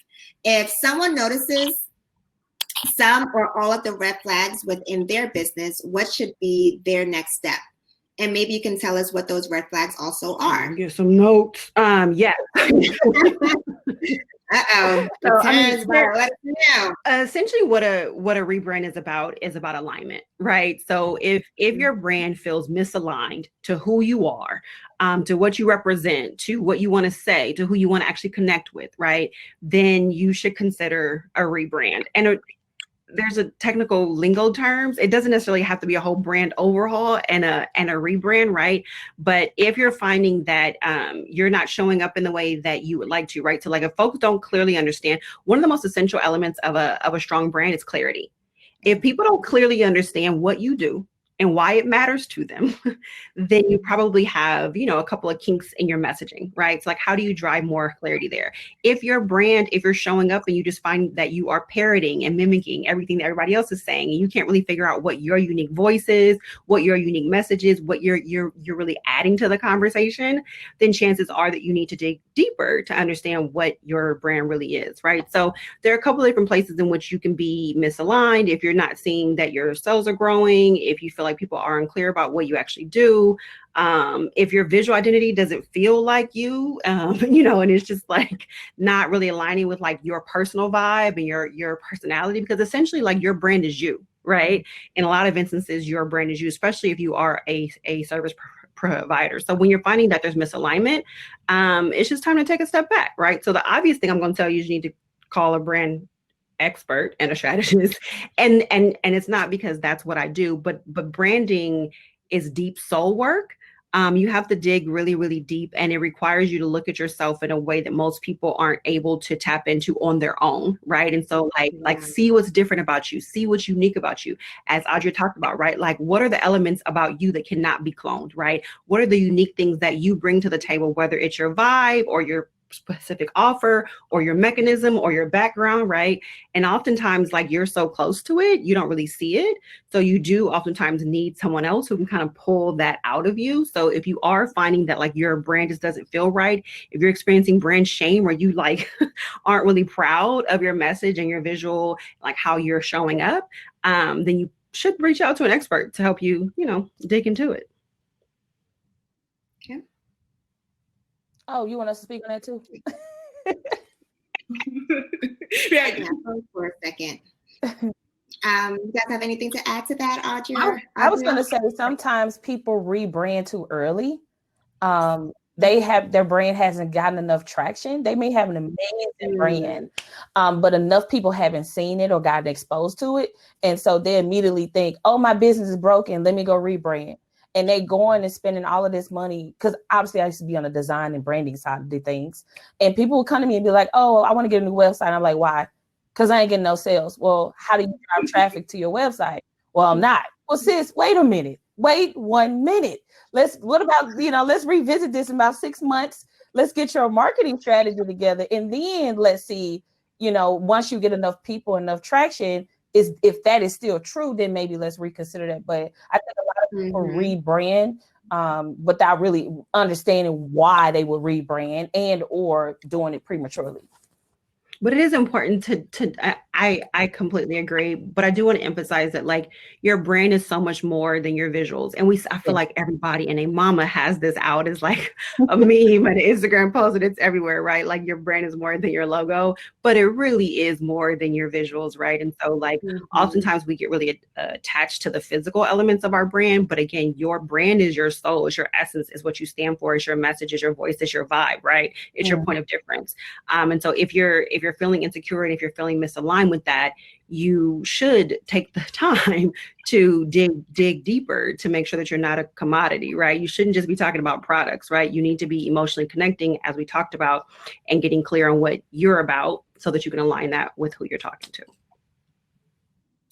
If someone notices some or all of the red flags within their business, what should be their next step? And maybe you can tell us what those red flags also are. Get some notes. Yeah. Uh-oh. So, let us know. Essentially what a rebrand is about alignment, right? So if your brand feels misaligned to who you are, to what you represent, to what you want to say, to who you want to actually connect with, right? Then you should consider a rebrand. And there's a technical lingo terms. It doesn't necessarily have to be a whole brand overhaul and a rebrand, right? But if you're finding that you're not showing up in the way that you would like to, right? So like if folks don't clearly understand, one of the most essential elements of a strong brand is clarity. If people don't clearly understand what you do and why it matters to them, then you probably have, a couple of kinks in your messaging, right? So like, how do you drive more clarity there? If your brand, if you're showing up and you just find that you are parroting and mimicking everything that everybody else is saying, and you can't really figure out what your unique voice is, what your unique message is, what you're really adding to the conversation, then chances are that you need to dig deeper to understand what your brand really is, right? So there are a couple of different places in which you can be misaligned. If you're not seeing that your sales are growing, if you feel like people are unclear about what you actually do, if your visual identity doesn't feel like you, and it's just like not really aligning with like your personal vibe and your personality, because essentially like your brand is you, right? In a lot of instances, your brand is you, especially if you are a service provider. So when you're finding that there's misalignment, it's just time to take a step back, right? So the obvious thing I'm going to tell you is you need to call a brand expert and a strategist, and it's not because that's what I do, but branding is deep soul work. You have to dig really, really deep, and it requires you to look at yourself in a way that most people aren't able to tap into on their own, right? And so like see what's different about you, see what's unique about you, as Audrey talked about, right? Like what are the elements about you that cannot be cloned, right? What are the unique things that you bring to the table, whether it's your vibe or your specific offer or your mechanism or your background, right? And oftentimes like you're so close to it, you don't really see it. So you do oftentimes need someone else who can kind of pull that out of you. So if you are finding that like your brand just doesn't feel right, if you're experiencing brand shame or you like aren't really proud of your message and your visual, like how you're showing up, then you should reach out to an expert to help you, dig into it. Okay. Oh, you want us to speak on that too? Yeah, for a second. You guys have anything to add to that, Audrey? I was going to say sometimes people rebrand too early. Their brand hasn't gotten enough traction. They may have an amazing brand, but enough people haven't seen it or gotten exposed to it, and so they immediately think, "Oh, my business is broken. Let me go rebrand." And they going and spending all of this money, because obviously I used to be on the design and branding side of the things. And people would come to me and be like, "Oh, I want to get a new website." And I'm like, "Why?" "Because I ain't getting no sales." "Well, how do you drive traffic to your website?" "Well, I'm not." "Well, sis, wait a minute. Wait 1 minute. Let's revisit this in about 6 months. Let's get your marketing strategy together. And then let's see, once you get enough people, enough traction, if that is still true, then maybe let's reconsider that. But I think a lot of people rebrand without really understanding why they would rebrand and or doing it prematurely. But it is important I completely agree, but I do want to emphasize that like your brand is so much more than your visuals. And I feel like everybody and a mama has this out as like a meme and an Instagram post, and it's everywhere, right? Like your brand is more than your logo, but it really is more than your visuals, right? And so like oftentimes we get really attached to the physical elements of our brand, but again, your brand is your soul, it's your essence, is what you stand for, it's your message, it's your voice, it's your vibe, right? It's your point of difference. And so if you're feeling insecure and if you're feeling misaligned with that, you should take the time to dig deeper to make sure that you're not a commodity, right? You shouldn't just be talking about products, right? You need to be emotionally connecting, as we talked about, and getting clear on what you're about so that you can align that with who you're talking to.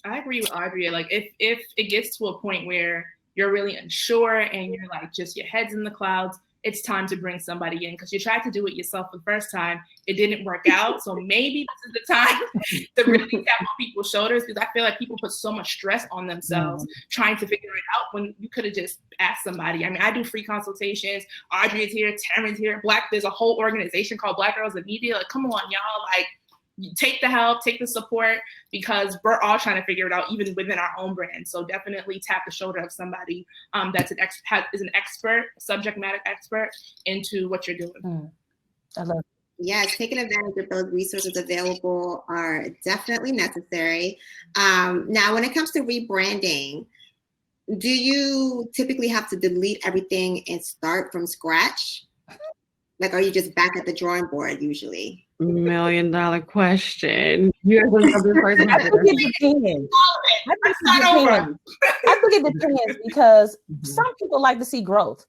I agree with Audrey. Like if it gets to a point where you're really unsure and you're like just your head's in the clouds, it's time to bring somebody in, because you tried to do it yourself the first time. It didn't work out. So maybe this is the time to really tap on people's shoulders, because I feel like people put so much stress on themselves trying to figure it out when you could have just asked somebody. I mean, I do free consultations. Audrey is here. Teyren's here. There's a whole organization called Black Girls in Media. Like, come on, y'all. Like, take the help, take the support, because we're all trying to figure it out, even within our own brand. So definitely tap the shoulder of somebody that's is an expert, subject matter expert into what you're doing. I love it. Yes, taking advantage of those resources available are definitely necessary. Now, when it comes to rebranding, do you typically have to delete everything and start from scratch? Like, are you just back at the drawing board usually? $1 million question. You guys want to come first? I think it depends. I think it depends because some people like to see growth.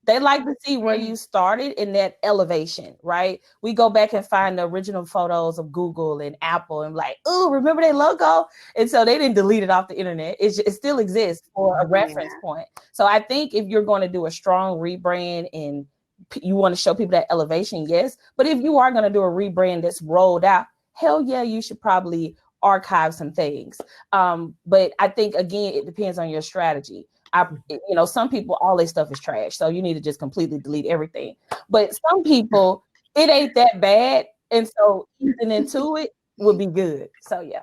They like to see where you started in that elevation, right? We go back and find the original photos of Google and Apple and like, oh, remember their logo? And so they didn't delete it off the internet. It still exists for a reference point. So I think if you're going to do a strong rebrand and you want to show people that elevation, yes. But if you are going to do a rebrand that's rolled out, hell yeah, you should probably archive some things. But I think, again, it depends on your strategy. Some people, all their stuff is trash. So you need to just completely delete everything. But some people, it ain't that bad. And so easing into it would be good. So yeah.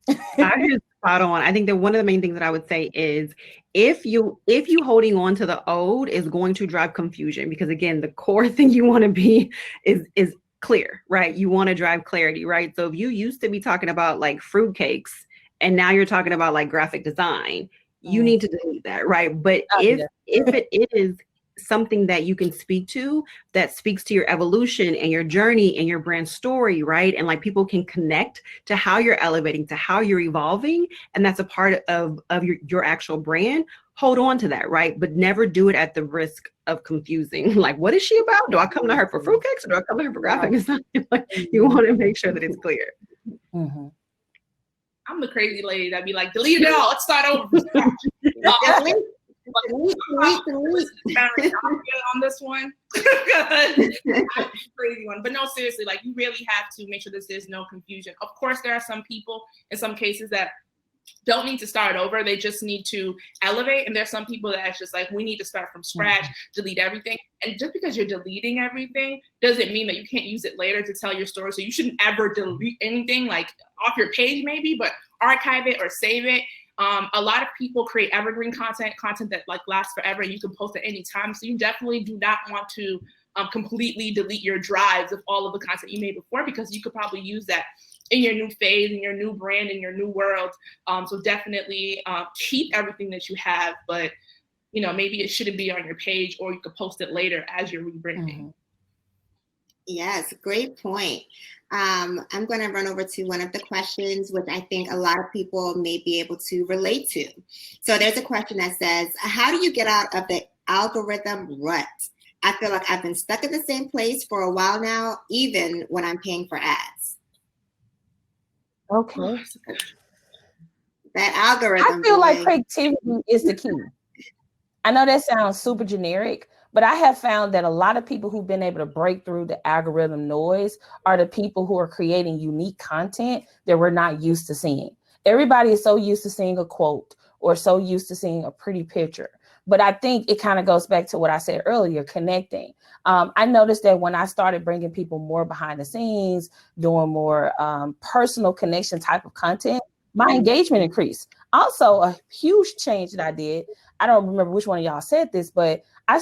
I just spot on. I think that one of the main things that I would say is if you holding on to the old is going to drive confusion, because again, the core thing you want to be is clear, right? You want to drive clarity, right? So if you used to be talking about like fruitcakes and now you're talking about like graphic design, you need to delete that, right? But if it is something that you can speak to, that speaks to your evolution and your journey and your brand story, right? And like people can connect to how you're elevating, to how you're evolving, and that's a part of your actual brand, hold on to that, right? But never do it at the risk of confusing. Like, what is she about? Do I come to her for fruitcakes or do I come to her for graphic design? Like, you want to make sure that it's clear. Mm-hmm. I'm the crazy lady that'd be like, delete it all. Let's start over. On this one. Crazy one. But no, seriously, like you really have to make sure that there's no confusion. Of course, there are some people in some cases that don't need to start over. They just need to elevate. And there's some people that it's just like, we need to start from scratch, delete everything. And just because you're deleting everything doesn't mean that you can't use it later to tell your story. So you shouldn't ever delete anything like off your page maybe, but archive it or save it. A lot of people create evergreen content that like lasts forever and you can post at any time. So you definitely do not want to completely delete your drives of all of the content you made before, because you could probably use that in your new phase, in your new brand, in your new world. So definitely keep everything that you have, but maybe it shouldn't be on your page, or you could post it later as you're rebranding. Mm-hmm. Yes, great point. I'm going to run over to one of the questions, which I think a lot of people may be able to relate to. So there's a question that says, how do you get out of the algorithm rut? I feel like I've been stuck in the same place for a while now, even when I'm paying for ads. Okay. That algorithm. I feel like creativity is the key. I know that sounds super generic, but I have found that a lot of people who've been able to break through the algorithm noise are the people who are creating unique content that we're not used to seeing. Everybody is so used to seeing a quote or so used to seeing a pretty picture. But I think it kind of goes back to what I said earlier, connecting. I noticed that when I started bringing people more behind the scenes, doing more personal connection type of content, my engagement increased. Also, a huge change that I did, I don't remember which one of y'all said this, but I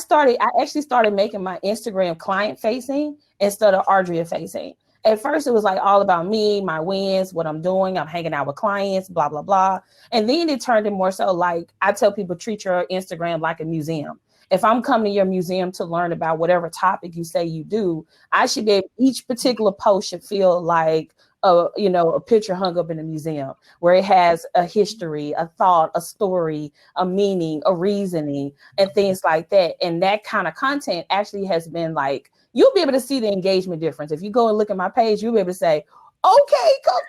actually started making my Instagram client facing instead of Audrey facing. At first, it was like all about me, my wins, what I'm doing. I'm hanging out with clients, blah, blah, blah. And then it turned in more so like I tell people, treat your Instagram like a museum. If I'm coming to your museum to learn about whatever topic you say you do, I should be, each particular post should feel like a picture hung up in a museum where it has a history, a thought, a story, a meaning, a reasoning, and things like that. And that kind of content actually has been like, you'll be able to see the engagement difference. If you go and look at my page, you'll be able to say, okay, come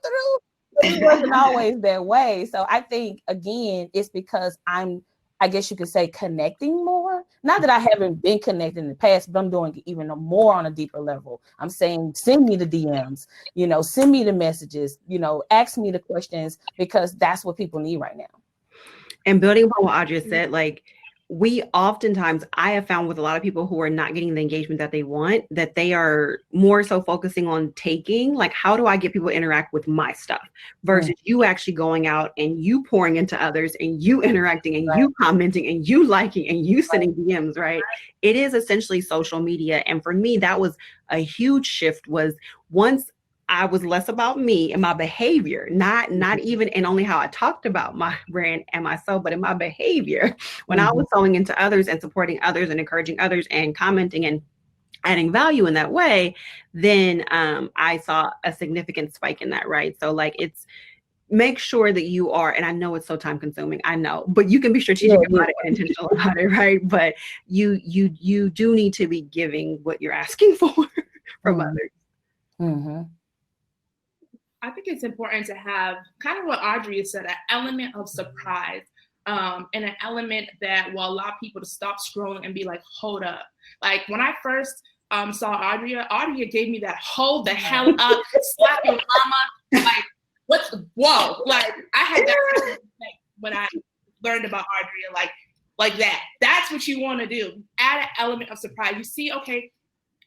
through. It wasn't always that way. So I think, again, it's because I guess you could say, connecting more. Not that I haven't been connected in the past, but I'm doing it even more on a deeper level. I'm saying, send me the DMs, send me the messages, ask me the questions, because that's what people need right now. And building upon what Audrey said, like, I have found with a lot of people who are not getting the engagement that they want, that they are more so focusing on taking, like, how do I get people to interact with my stuff versus you actually going out and you pouring into others and you interacting and you commenting and you liking and you sending DMs, right? It is essentially social media. And for me, that was a huge shift. Was once I was less about me and my behavior, not even in only how I talked about my brand and myself, but in my behavior. When I was sewing into others and supporting others and encouraging others and commenting and adding value in that way, then I saw a significant spike in that, right? So like, it's make sure that you are, and I know it's so time consuming, I know, but you can be strategic about it and intentional about it, right? But you do need to be giving what you're asking for from others. Mm-hmm. I think it's important to have kind of what Audrey said, an element of surprise, and an element that will allow people to stop scrolling and be like, hold up. Like when I first saw Audrey gave me that hold the hell up, slap your mama, like whoa. Like I had that when I learned about Audrey, like that. That's what you want to do. Add an element of surprise. You see, okay,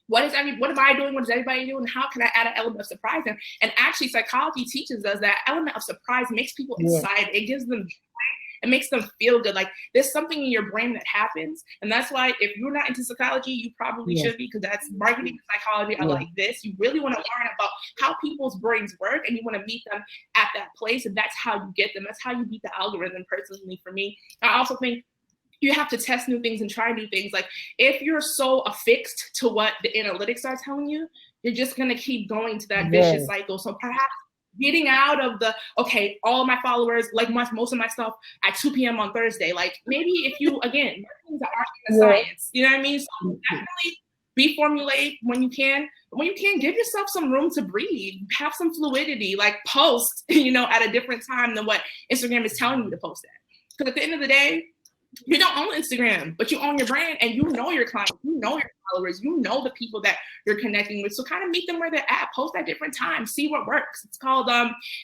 what am I doing? What is everybody doing? How can I add an element of surprise? And actually, psychology teaches us that element of surprise makes people excited. It gives them joy. It makes them feel good. Like there's something in your brain that happens. And that's why if you're not into psychology, you probably should be, because that's marketing and psychology are like this. You really want to learn about how people's brains work, and you want to meet them at that place. And that's how you get them. That's how you beat the algorithm, personally, for me. I also think you have to test new things and try new things. Like if you're so affixed to what the analytics are telling you, you're just going to keep going to that vicious cycle. So perhaps getting out of the, okay, all of my followers like most of my stuff at 2 p.m. on Thursday. Like maybe if you, again, things are art and science, you know what I mean? So definitely be formulaic when you can. But when you can, give yourself some room to breathe. Have some fluidity, like post, at a different time than what Instagram is telling you to post at. Because at the end of the day, you don't own Instagram, but you own your brand, and you know your clients, you know your followers, you know the people that you're connecting with. So kind of meet them where they're at, post at different times, see what works. It's called,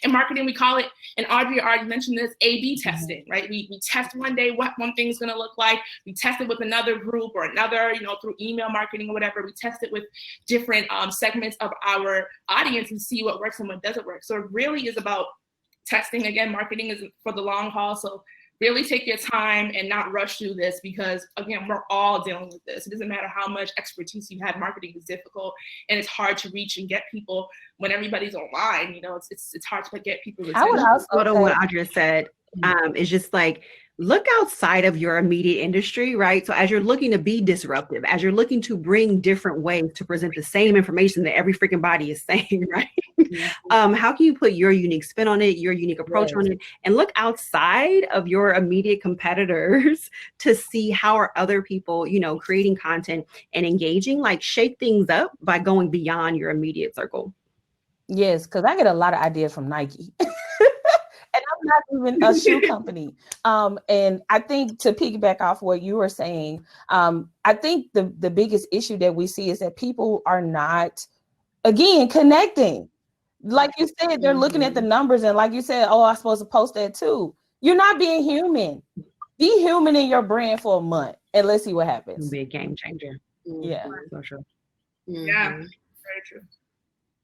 in marketing, we call it, and Audrey already mentioned this, A/B testing, right? We test one day what one thing is going to look like. We test it with another group or another, through email marketing or whatever. We test it with different segments of our audience and see what works and what doesn't work. So it really is about testing. Again, marketing is for the long haul. So really take your time and not rush through this, because again, we're all dealing with this. It doesn't matter how much expertise you have. Marketing is difficult, and it's hard to reach and get people when everybody's online. It's hard to get people. I would also go to what Audrey said. Is just like, look outside of your immediate industry, right? So as you're looking to be disruptive, as you're looking to bring different ways to present the same information that every freaking body is saying, right? How can you put your unique spin on it, your unique approach on it, and look outside of your immediate competitors to see how are other people, creating content and engaging, like shake things up by going beyond your immediate circle. Yes, because I get a lot of ideas from Nike. And I'm not even a shoe company. And I think, to piggyback off what you were saying, I think the biggest issue that we see is that people are not, again, connecting. like you said, they're looking at the numbers, and like you said, oh, I'm supposed to post that too. You're not being human. Be human in your brand for a month, and let's see what happens. It'll be a game changer. Yeah. So true. Yeah, very true.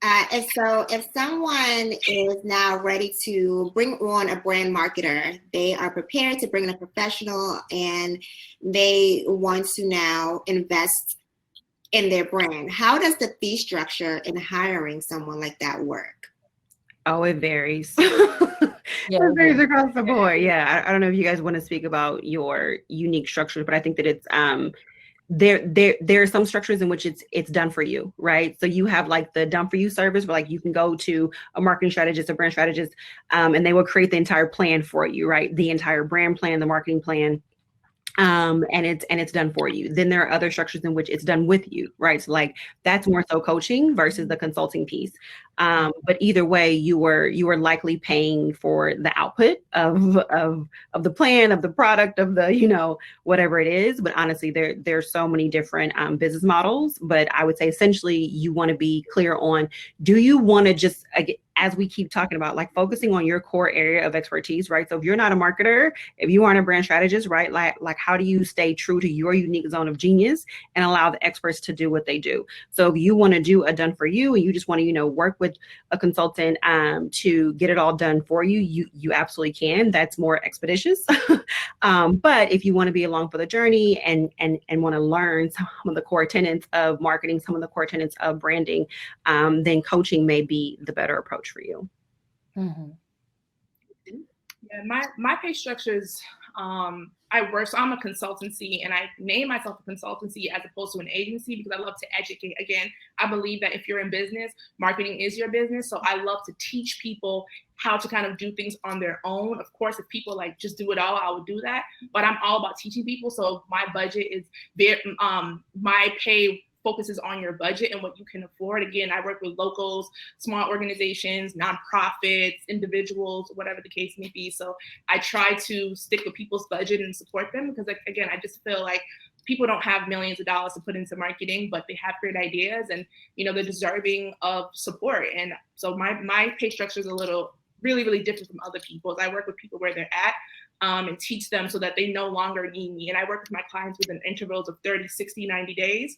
And so if someone is now ready to bring on a brand marketer, they are prepared to bring in a professional and they want to now invest in their brand, how does the fee structure in hiring someone like that work? Oh, it varies. It varies across the board. Yeah. I don't know if you guys want to speak about your unique structures, but I think that it's there are some structures in which it's done for you, right? So you have like the done for you service where like you can go to a marketing strategist, a brand strategist, and they will create the entire plan for you, right? The entire brand plan, the marketing plan. And it's done for you. Then there are other structures in which it's done with you, right? So like that's more so coaching versus the consulting piece. But either way, you were likely paying for the output of the plan, of the product, of the, whatever it is. But honestly, there's so many different business models. But I would say essentially you want to be clear on, do you want to just, as we keep talking about, like focusing on your core area of expertise, right? So if you're not a marketer, if you aren't a brand strategist, right? Like how do you stay true to your unique zone of genius and allow the experts to do what they do? So if you want to do a done for you and you just want to, work with a consultant to get it all done for you, you absolutely can. That's more expeditious. But if you want to be along for the journey and want to learn some of the core tenets of marketing, some of the core tenets of branding, then coaching may be the better approach for you. Mm-hmm. Yeah, my pay structures, I'm a consultancy, and I name myself a consultancy as opposed to an agency because I love to educate. Again, I believe that if you're in business, marketing is your business. So I love to teach people how to kind of do things on their own. Of course, if people like just do it all, I would do that. But I'm all about teaching people. So my budget is my pay focuses on your budget and what you can afford. Again, I work with locals, small organizations, nonprofits, individuals, whatever the case may be. So I try to stick with people's budget and support them because, again, I just feel like people don't have millions of dollars to put into marketing, but they have great ideas and, they're deserving of support. And so my pay structure is really, really different from other people's. I work with people where they're at and teach them so that they no longer need me. And I work with my clients within intervals of 30, 60, 90 days.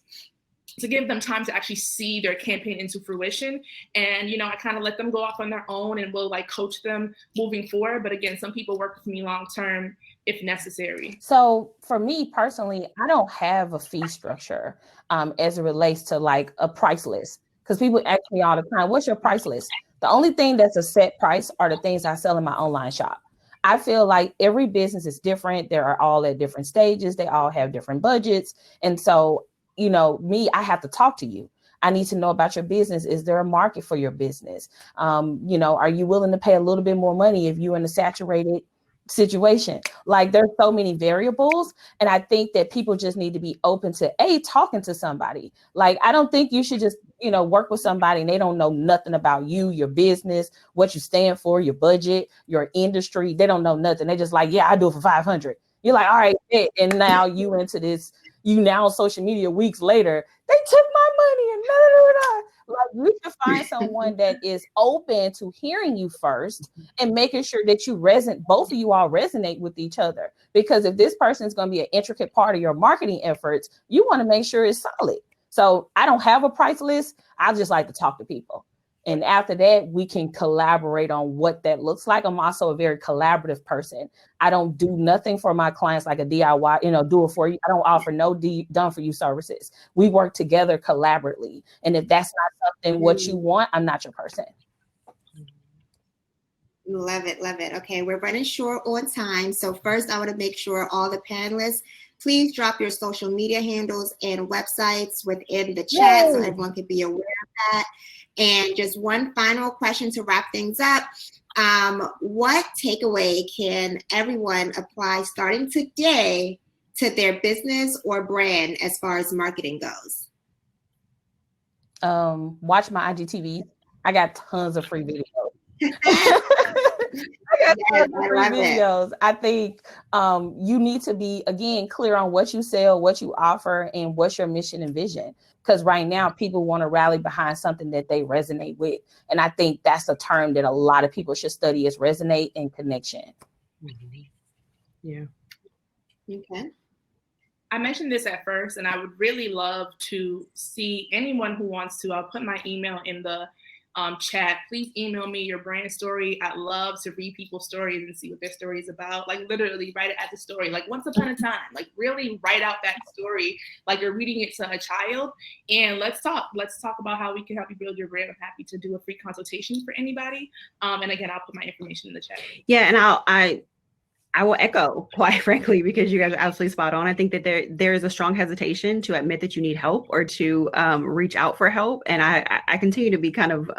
To give them time to actually see their campaign into fruition. And, I kind of let them go off on their own and will coach them moving forward. But again, some people work with me long-term if necessary. So for me personally, I don't have a fee structure as it relates to like a price list. Because people ask me all the time, what's your price list? The only thing that's a set price are the things I sell in my online shop. I feel like every business is different. They're all at different stages. They all have different budgets. And so I have to talk to you. I need to know about your business. Is there a market for your business? Are you willing to pay a little bit more money if you're in a saturated situation? Like there's so many variables. And I think that people just need to be open to talking to somebody. Like, I don't think you should just, work with somebody and they don't know nothing about you, your business, what you stand for, your budget, your industry. They don't know nothing. They just like, yeah, I do it for 500. You're like, all right. And now you into this, now on social media weeks later, they took my money and like you should find someone that is open to hearing you first and making sure that both of you all resonate with each other. Because if this person is going to be an intricate part of your marketing efforts, you want to make sure it's solid. So I don't have a price list. I just like to talk to people. And after that, we can collaborate on what that looks like. I'm also a very collaborative person. I don't do nothing for my clients like a DIY, do it for you. I don't offer no done for you services. We work together collaboratively. And if that's not something what you want, I'm not your person. Love it. Love it. Okay. We're running short on time. So first I want to make sure all the panelists, please drop your social media handles and websites within the chat so everyone can be aware of that. And just one final question to wrap things up. What takeaway can everyone apply starting today to their business or brand as far as marketing goes? Watch my IGTV. I got tons of free videos. got Yes, the I free love it. videos. I think you need to be, again, clear on what you sell, what you offer, and what's your mission and vision. Because right now, people want to rally behind something that they resonate with. And I think that's a term that a lot of people should study, is resonate and connection. Yeah. Okay. I mentioned this at first, and I would really love to see anyone who wants to. I'll put my email in the chat. Please email me your brand story. I love to read people's stories and see what their story is about. Like literally write it as a story. Like once upon a time, like really write out that story like you're reading it to a child. And let's talk. Let's talk about how we can help you build your brand. I'm happy to do a free consultation for anybody. And again, I'll put my information in the chat. Yeah, and I will echo, quite frankly, because you guys are absolutely spot on. I think that there is a strong hesitation to admit that you need help or to reach out for help. And I continue to be kind of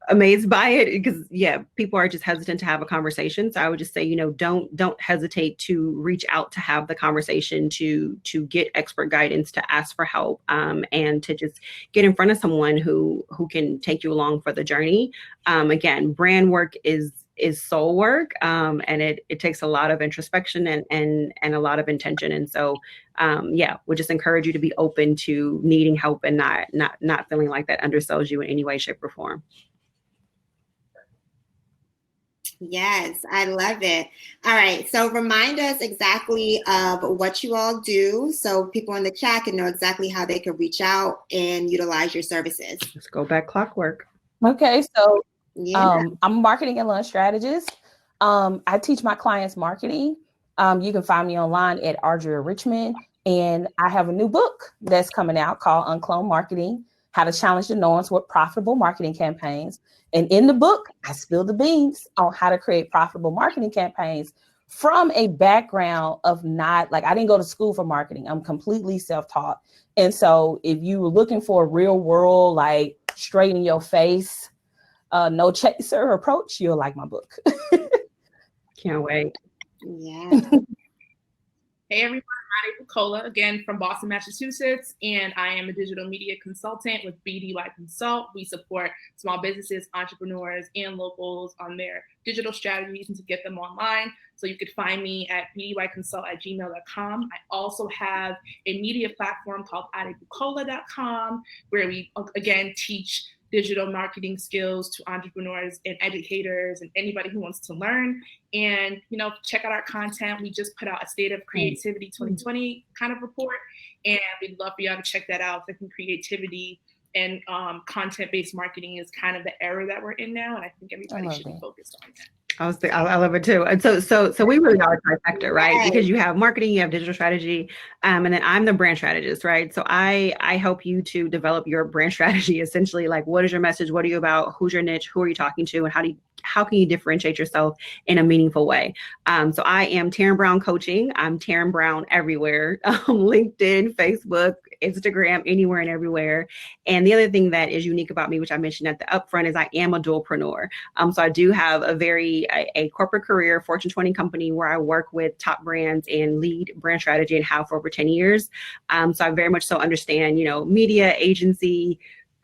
amazed by it because, yeah, people are just hesitant to have a conversation. So I would just say, don't hesitate to reach out to have the conversation, to get expert guidance, to ask for help, and to just get in front of someone who can take you along for the journey. Again, brand work is soul work, and it takes a lot of introspection and a lot of intention. And so, we just encourage you to be open to needing help and not feeling like that undersells you in any way, shape, or form. Yes, I love it. All right. So remind us exactly of what you all do so people in the chat can know exactly how they can reach out and utilize your services. Let's go back clockwork. Okay. So Yeah. I'm a marketing and launch strategist. I teach my clients marketing. You can find me online at Audrey Richmond. And I have a new book that's coming out called Unclone Marketing, How to Challenge the Norms with Profitable Marketing Campaigns. And in the book, I spill the beans on how to create profitable marketing campaigns from a background of I didn't go to school for marketing. I'm completely self-taught. And so if you were looking for a real world, like straight in your face, no chaser approach, you'll like my book. Can't wait. Yeah. Hey everyone, I'm Adebukola, again from Boston, Massachusetts, and I am a digital media consultant with BDY Consult. We support small businesses, entrepreneurs, and locals on their digital strategies and to get them online. So you could find me at bdyconsult@gmail.com. I also have a media platform called adebukola.com, where we, again, teach digital marketing skills to entrepreneurs and educators and anybody who wants to learn. And, check out our content. We just put out a State of Creativity 2020 kind of report, and we'd love for y'all to check that out. I think creativity and content-based marketing is kind of the era that we're in now, and I think everybody should be focused on that. I love it too. And so we really are a trifecta, right? Because you have marketing, you have digital strategy, and then I'm the brand strategist, right? So I help you to develop your brand strategy, essentially, like what is your message? What are you about? Who's your niche? Who are you talking to? And how can you differentiate yourself in a meaningful way? So I am Teyren Brown Coaching. I'm Teyren Brown everywhere, LinkedIn, Facebook, Instagram, anywhere and everywhere. And the other thing that is unique about me, which I mentioned at the upfront, is I am a dualpreneur. So I do have a corporate career, Fortune 20 company where I work with top brands and lead brand strategy and have for over 10 years. So I very much so understand, media, agency,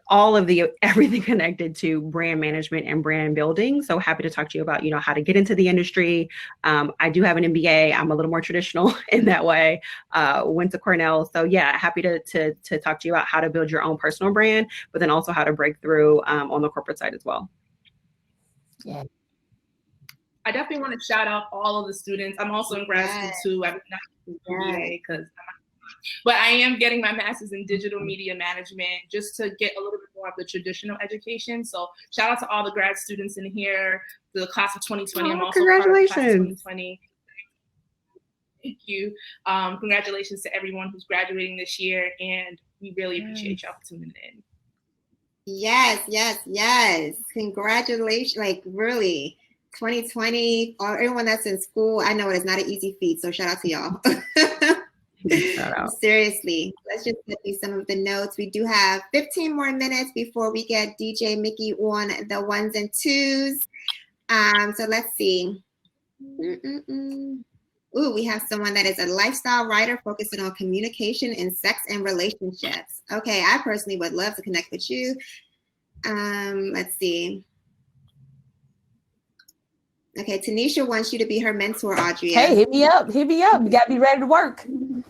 all of everything connected to brand management and brand building. So happy to talk to you about, how to get into the industry. I do have an MBA. I'm a little more traditional in that way. Went to Cornell. So yeah, happy to talk to you about how to build your own personal brand, but then also how to break through on the corporate side as well. Yeah. I definitely want to shout out all of the students. I'm also in grad school too. I'm not in MBA but I am getting my master's in digital media management just to get a little bit more of the traditional education. So shout out to all the grad students in here, the class of 2020. I'm also part of the class of 2020. Thank you. Congratulations to everyone who's graduating this year, and we really appreciate y'all for tuning in. Yes. Congratulations. Like really, 2020, or everyone that's in school, I know it is not an easy feat. So shout out to y'all. Seriously, let's just get through some of the notes. We do have 15 more minutes before we get DJ Mickey on the ones and twos. So let's see. Ooh, we have someone that is a lifestyle writer focusing on communication in sex and relationships. Okay, I personally would love to connect with you. Let's see. Okay, Tanisha wants you to be her mentor, Audrey. Hey, hit me up. Hit me up. You got to be ready to work. You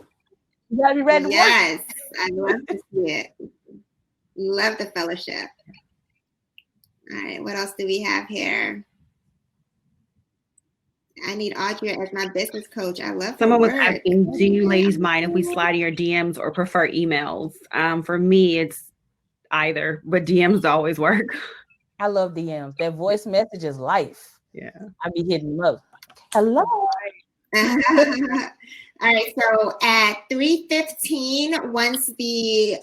got to be ready to work. Yes, I love to see it. Love the fellowship. All right, what else do we have here? I need Audrey as my business coach. I love Someone was work. asking, do you ladies mind if we slide in your DMs or prefer emails? For me, it's either, but DMs always work. I love DMs. That voice message is life. Yeah. I be hitting love. Hello. All right, so at 3:15, once the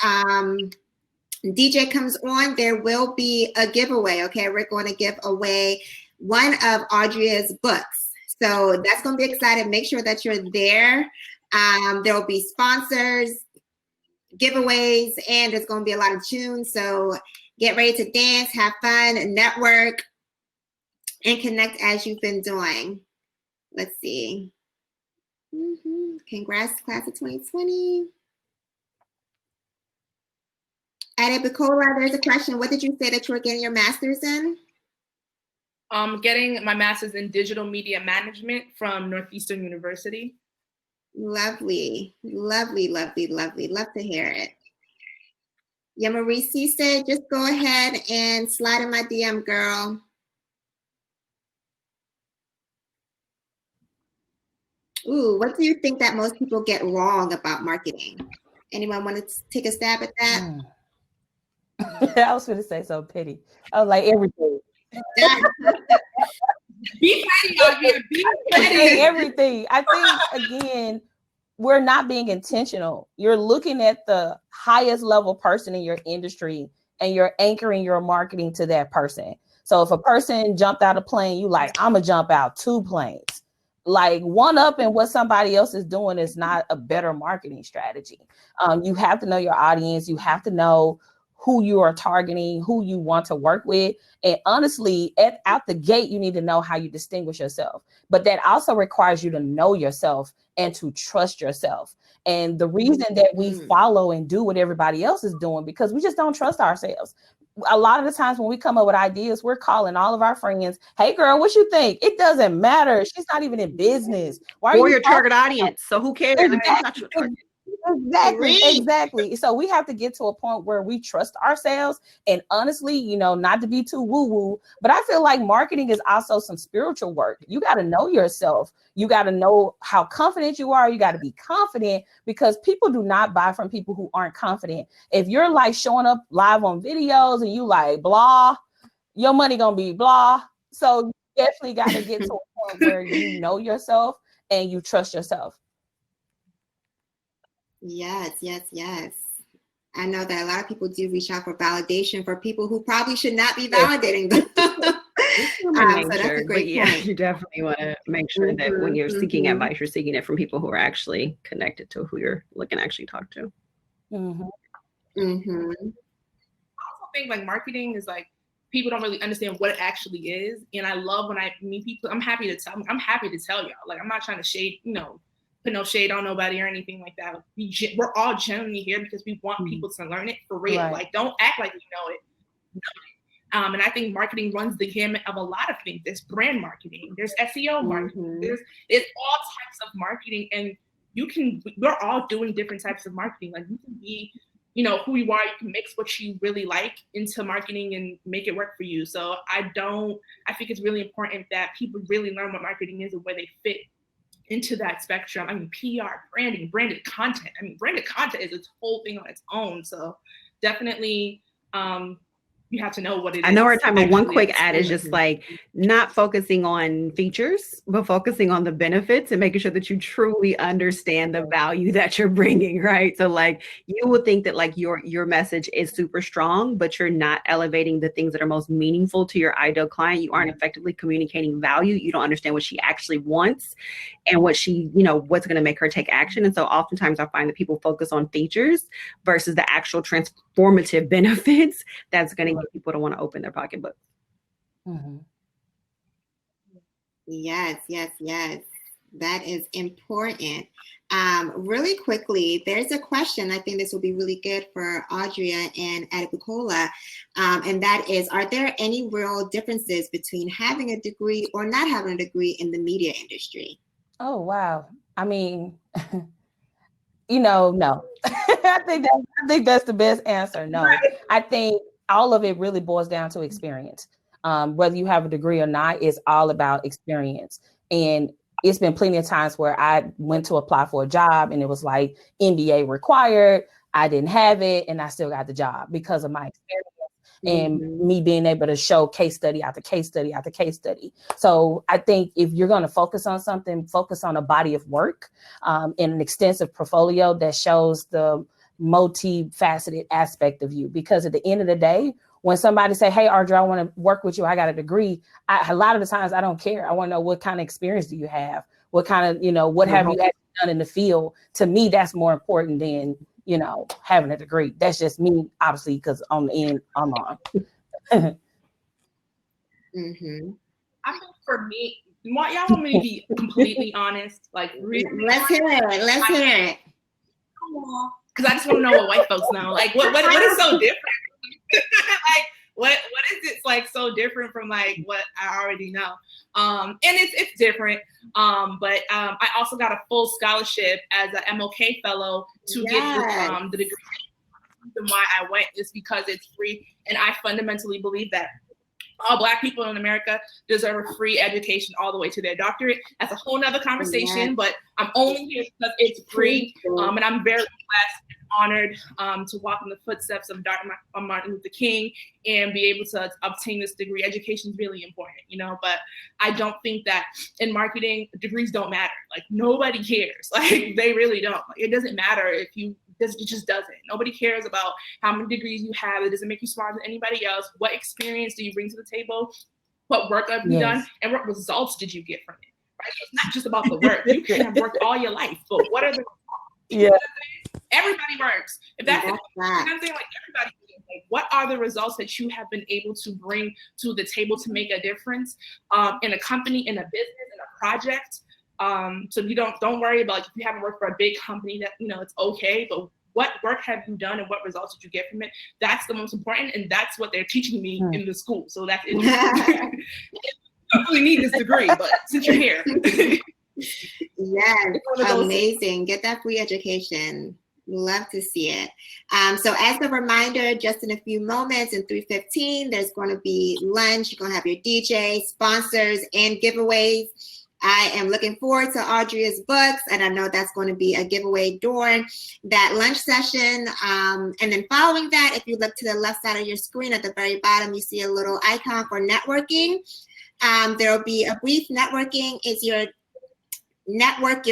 DJ comes on, there will be a giveaway. Okay, we're going to give away one of Audria's books. So that's going to be exciting. Make sure that you're there. There will be sponsors, giveaways, and there's going to be a lot of tunes. So get ready to dance, have fun, network, and connect as you've been doing. Let's see. Congrats, class of 2020. Adebukola, there's a question. What did you say that you were getting your master's in? Getting my master's in digital media management from Northeastern University. Lovely, lovely, lovely, lovely. Love to hear it. Yamarisi said, just go ahead and slide in my DM, girl. Ooh, what do you think that most people get wrong about marketing? Anyone want to take a stab at that? I was going to say so petty. I was like, everything. Be petty, Audrey. Be petty. Everything. I think, again, we're not being intentional. You're looking at the highest level person in your industry and you're anchoring your marketing to that person. So if a person jumped out a plane, you like, I'm going to jump out 2 planes. Like one up and what somebody else is doing is not a better marketing strategy. You have to know your audience. You have to know who you are targeting, who you want to work with. And honestly, out the gate, you need to know how you distinguish yourself. But that also requires you to know yourself and to trust yourself. And the reason that we follow and do what everybody else is doing, because we just don't trust ourselves. A lot of the times when we come up with ideas, we're calling all of our friends, hey girl, what you think? It doesn't matter. She's not even in business. Why are or you your target audience? So who cares? It's not your target. Exactly. So we have to get to a point where we trust ourselves. And honestly, not to be too woo-woo, but I feel like marketing is also some spiritual work. You got to know yourself. You got to know how confident you are. You got to be confident, because people do not buy from people who aren't confident. If you're like showing up live on videos and you like blah, your money gonna be blah. So you definitely got to get to a point where you know yourself and you trust yourself. Yes. I know that a lot of people do reach out for validation for people who probably should not be validating them. So that's a great point. You definitely want to make sure that when you're seeking advice, you're seeking it from people who are actually connected to who you're looking to actually talk to. I also think like marketing is like, people don't really understand what it actually is. And I love when I meet people, I'm happy to tell y'all. Like, I'm not trying to shade, put no shade on nobody or anything like that. We're all genuinely here because we want people to learn it for real. Right. Like, don't act like you know it. And I think marketing runs the gamut of a lot of things. There's brand marketing, there's SEO marketing, there's all types of marketing, and we're all doing different types of marketing. Like, you can be, who you are, you can mix what you really like into marketing and make it work for you. So I think it's really important that people really learn what marketing is and where they fit into that spectrum. I mean, PR, branding, branded content. I mean, branded content is its whole thing on its own. So definitely, you have to know what it is. I know our time, but one quick ad is just like not focusing on features, but focusing on the benefits and making sure that you truly understand the value that you're bringing, right? So like, you would think that like your message is super strong, but you're not elevating the things that are most meaningful to your ideal client. You aren't effectively communicating value. You don't understand what she actually wants and what she, what's going to make her take action. And so oftentimes I find that people focus on features versus the actual transformative benefits that's going to get people to want to open their pocketbook. Yes. That is important. Really quickly, there's a question. I think this will be really good for Audria and Adebukola. And that is, are there any real differences between having a degree or not having a degree in the media industry? Oh, wow. I mean, no. I think that's the best answer. No, I think all of it really boils down to experience. Whether you have a degree or not, it's all about experience. And it's been plenty of times where I went to apply for a job and it was like MBA required. I didn't have it and I still got the job because of my experience and me being able to show case study after case study after case study. So I think if you're going to focus on something, focus on a body of work and an extensive portfolio that shows the multifaceted aspect of you. Because at the end of the day, when somebody say, hey, Audrey, I want to work with you, I got a degree. A lot of the times I don't care. I want to know what kind of experience do you have? What kind of, what have you actually done in the field? To me, that's more important than, having a degree. That's just me, obviously, because on the end, I'm on. I think for me, y'all want me to be completely honest? Like, really let's hear it. Because I just want to know what white folks know. Like, what is so different? Like, what is it like so different from like what I already know? And it's different. But I also got a full scholarship as an MOK fellow to get the degree. The reason why I went is because it's free, and I fundamentally believe that all Black people in America deserve a free education all the way to their doctorate. That's a whole nother conversation, but I'm only here because it's free. And I'm very blessed and honored to walk in the footsteps of Dr. Martin Luther King and be able to obtain this degree. Education is really important, but I don't think that in marketing, degrees don't matter. Like, nobody cares. Like, they really don't. Like, it doesn't matter if you it just doesn't. Nobody cares about how many degrees you have. It doesn't make you smarter than anybody else. What experience do you bring to the table? What work have you done? And what results did you get from it? Right? It's not just about the work. You can have worked all your life, but what are the results? Everybody works. If that's I'm saying, like, everybody. Like, what are the results that you have been able to bring to the table to make a difference in a company, in a business, in a project? So you don't worry about, like, if you haven't worked for a big company, that it's okay, but what work have you done and what results did you get from it? That's the most important, and that's what they're teaching me in the school. So that's interesting. You don't really need this degree, but since you're here. Yes, amazing. Get that free education. Love to see it. So as a reminder, just in a few moments, in 3:15, there's going to be lunch. You're going to have your DJ, sponsors, and giveaways. I am looking forward to Audria's books, and I know that's going to be a giveaway during that lunch session. And then following that, if you look to the left side of your screen at the very bottom, you see a little icon for networking. There will be a brief networking. Your network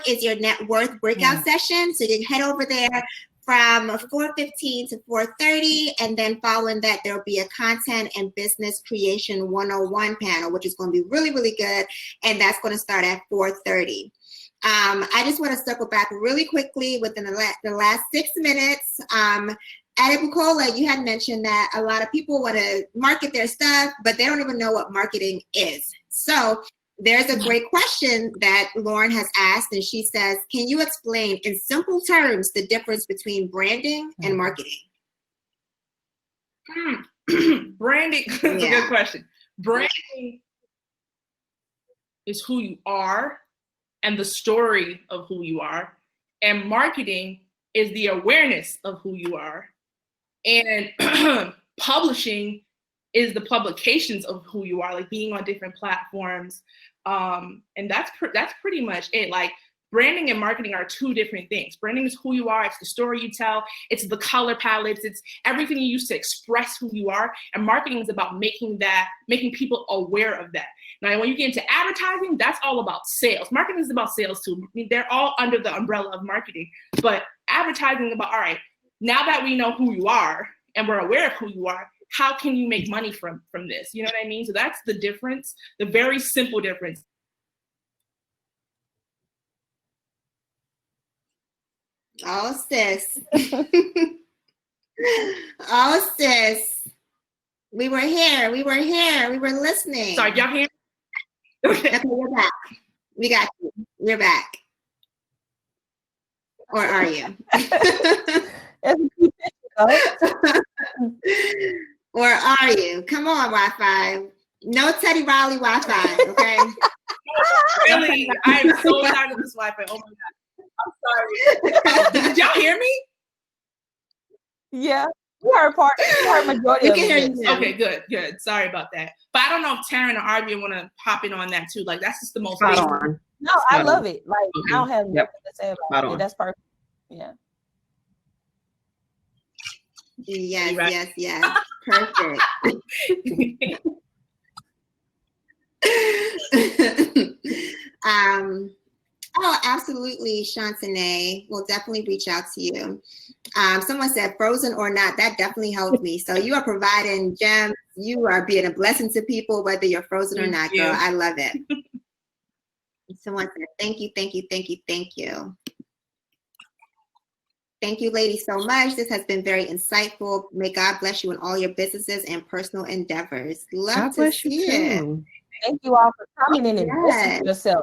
is your net worth breakout session. So you can head over there from 4:15 to 4:30, and then following that, there'll be a content and business creation 101 panel, which is going to be really, really good, and that's going to start at 4:30. I just want to circle back really quickly within the last 6 minutes. Adebukola, you had mentioned that a lot of people want to market their stuff, but they don't even know what marketing is. So there's a great question that Lauren has asked, and she says, can you explain in simple terms the difference between branding and marketing? Branding is a good question. Branding is who you are and the story of who you are. And marketing is the awareness of who you are. And publishing is the publications of who you are, like being on different platforms. And that's pretty much it. Like, branding and marketing are two different things. Branding is who you are. It's the story you tell. It's the color palettes. It's everything you use to express who you are. And marketing is about making people aware of that. Now, when you get into advertising, that's all about sales. Marketing is about sales too. I mean, they're all under the umbrella of marketing. But advertising is about, all right, now that we know who you are and we're aware of who you are, how can you make money from this? You know what I mean? So that's the difference, the very simple difference. Oh, sis. Oh, sis. We were here. We were listening. Sorry, y'all hear? Okay, we're back. We got you. You're back. Or are you? Or are you? Come on, Wi-Fi. No Teddy Riley Wi-Fi, okay? Really, I am so tired of this Wi-Fi. Oh my God. I'm sorry. Did y'all hear me? Yeah. We heard majority We of can hear it. you now. Okay, good. Sorry about that. But I don't know if Teyren or Audrey want to hop in on that too. Like, that's just the most Spot basic. on. No, I love it. Like, Okay. I don't have nothing Yep. to say Spot about on. it. That's perfect. Yeah. Yes, Right. yes. Perfect. Oh, absolutely, Shantane. We'll definitely reach out to you. Someone said frozen or not, that definitely helped me. So you are providing gems. You are being a blessing to people, whether you're frozen or not, girl. I love it. Someone said, thank you. Thank you, ladies, so much. This has been very insightful. May God bless you in all your businesses and personal endeavors. Love to see it. Thank you all for coming and investing in yourself.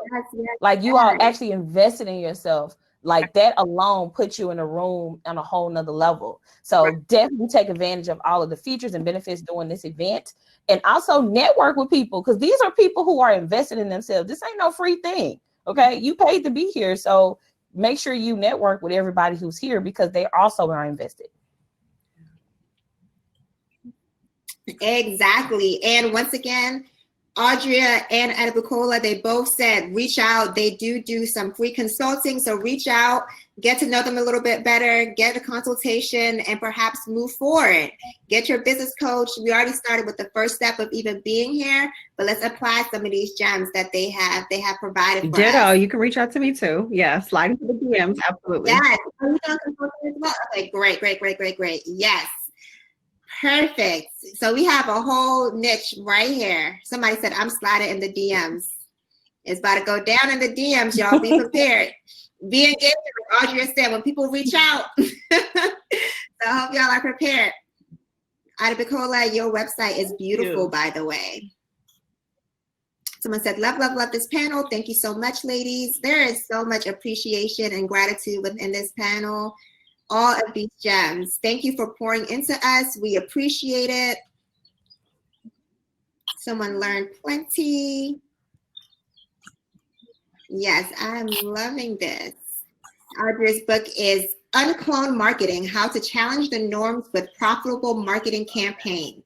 Like you all actually invested in yourself. Like that alone puts you in a room on a whole nother level. So definitely take advantage of all of the features and benefits during this event. And also network with people, because these are people who are invested in themselves. This ain't no free thing. Okay. You paid to be here. So make sure you network with everybody who's here because they also are invested. Exactly. And once again, Audria and Adebukola, they both said reach out. They do some free consulting. So reach out, get to know them a little bit better, get a consultation, and perhaps move forward. Get your business coach. We already started with the first step of even being here, but let's apply some of these gems that they have provided for Ditto, us. you can reach out to me too. Yeah, slide into the DMs. Absolutely. Yes. Okay, great. Yes. Perfect. So we have a whole niche right here. Somebody said, I'm sliding in the DMs. It's about to go down in the DMs, y'all. Be prepared. Be engaged. Like Audrey said, when people reach out. So I hope y'all are prepared. Adebukola, your website is beautiful, by the way. Someone said, love this panel. Thank you so much, ladies. There is so much appreciation and gratitude within this panel. All of these gems. Thank you for pouring into us. We appreciate it. Someone learned plenty. Yes, I'm loving this. Audrey's book is Uncloned Marketing, How to Challenge the Norms with Profitable Marketing Campaigns.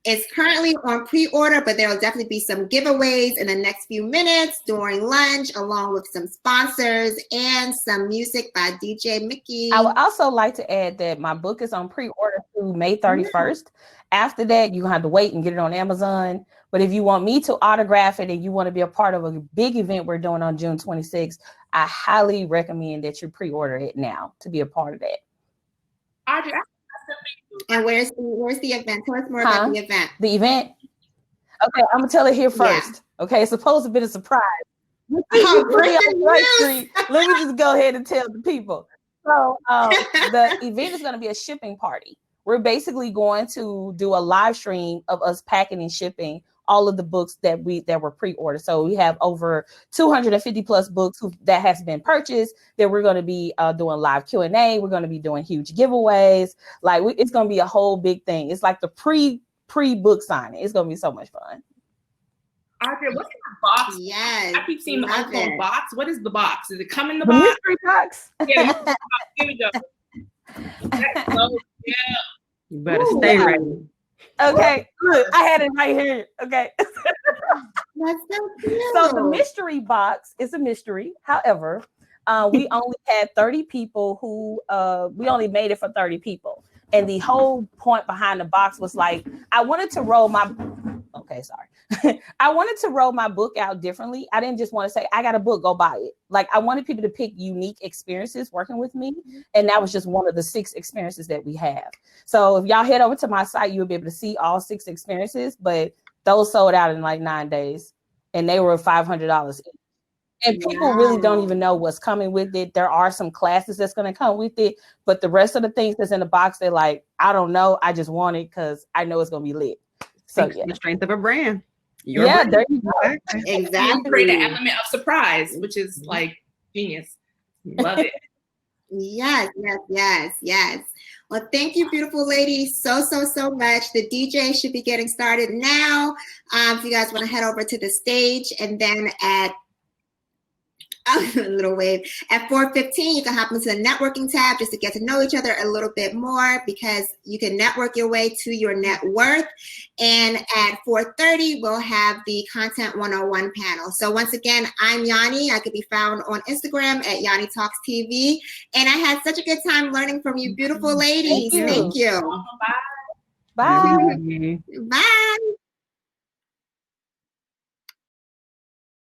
It's currently on pre-order, but there will definitely be some giveaways in the next few minutes during lunch, along with some sponsors and some music by DJ Mickey. I would also like to add that my book is on pre-order through May 31st. After that, you're going to have to wait and get it on Amazon. But if you want me to autograph it and you want to be a part of a big event we're doing on June 26th, I highly recommend that you pre-order it now to be a part of that. Audrey, and where's the event? Tell us more about the event. The event? Okay, I'm going to tell it here first. Yeah. Okay, it's supposed to be a surprise. Let me just go ahead and tell the people. So the event is going to be a shipping party. We're basically going to do a live stream of us packing and shipping all of the books that were pre-ordered. So we have over 250 plus books that has been purchased that we're going to be doing live Q&A. We're going to be doing huge giveaways. Like it's going to be a whole big thing. It's like the pre-book signing. It's going to be so much fun. Audrey, what's in the box? Yes. I keep seeing the uncloned box. What is the box? Does it come in the box? Mystery box? Yeah, here we go. Yeah. You better stay ready. Okay, look, I had it right here. Okay. That's so cute. So the mystery box is a mystery. However, we only had 30 people who we only made it for 30 people. And the whole point behind the box was like, I wanted to roll my book out differently. I didn't just want to say, I got a book, go buy it. Like I wanted people to pick unique experiences working with me. And that was just one of the 6 experiences that we have. So if y'all head over to my site, you'll be able to see all 6 experiences, but those sold out in like 9 days and they were $500 each. And people really don't even know what's coming with it. There are some classes that's going to come with it, but the rest of the things that's in the box, they're like, I don't know. I just want it because I know it's going to be lit. So the strength of a brand. there you go. Exactly. Create an element of surprise, which is like genius. Love it. Yes. Well, thank you, beautiful ladies, so much. The DJ should be getting started now. If you guys want to head over to the stage, and then at a little wave. At 4:15, you can hop into the networking tab just to get to know each other a little bit more, because you can network your way to your net worth. And at 4:30, we'll have the Content 101 panel. So once again, I'm Yanni. I could be found on Instagram at Yanni Talks TV. And I had such a good time learning from you beautiful ladies. Thank you. Bye. Bye. Bye.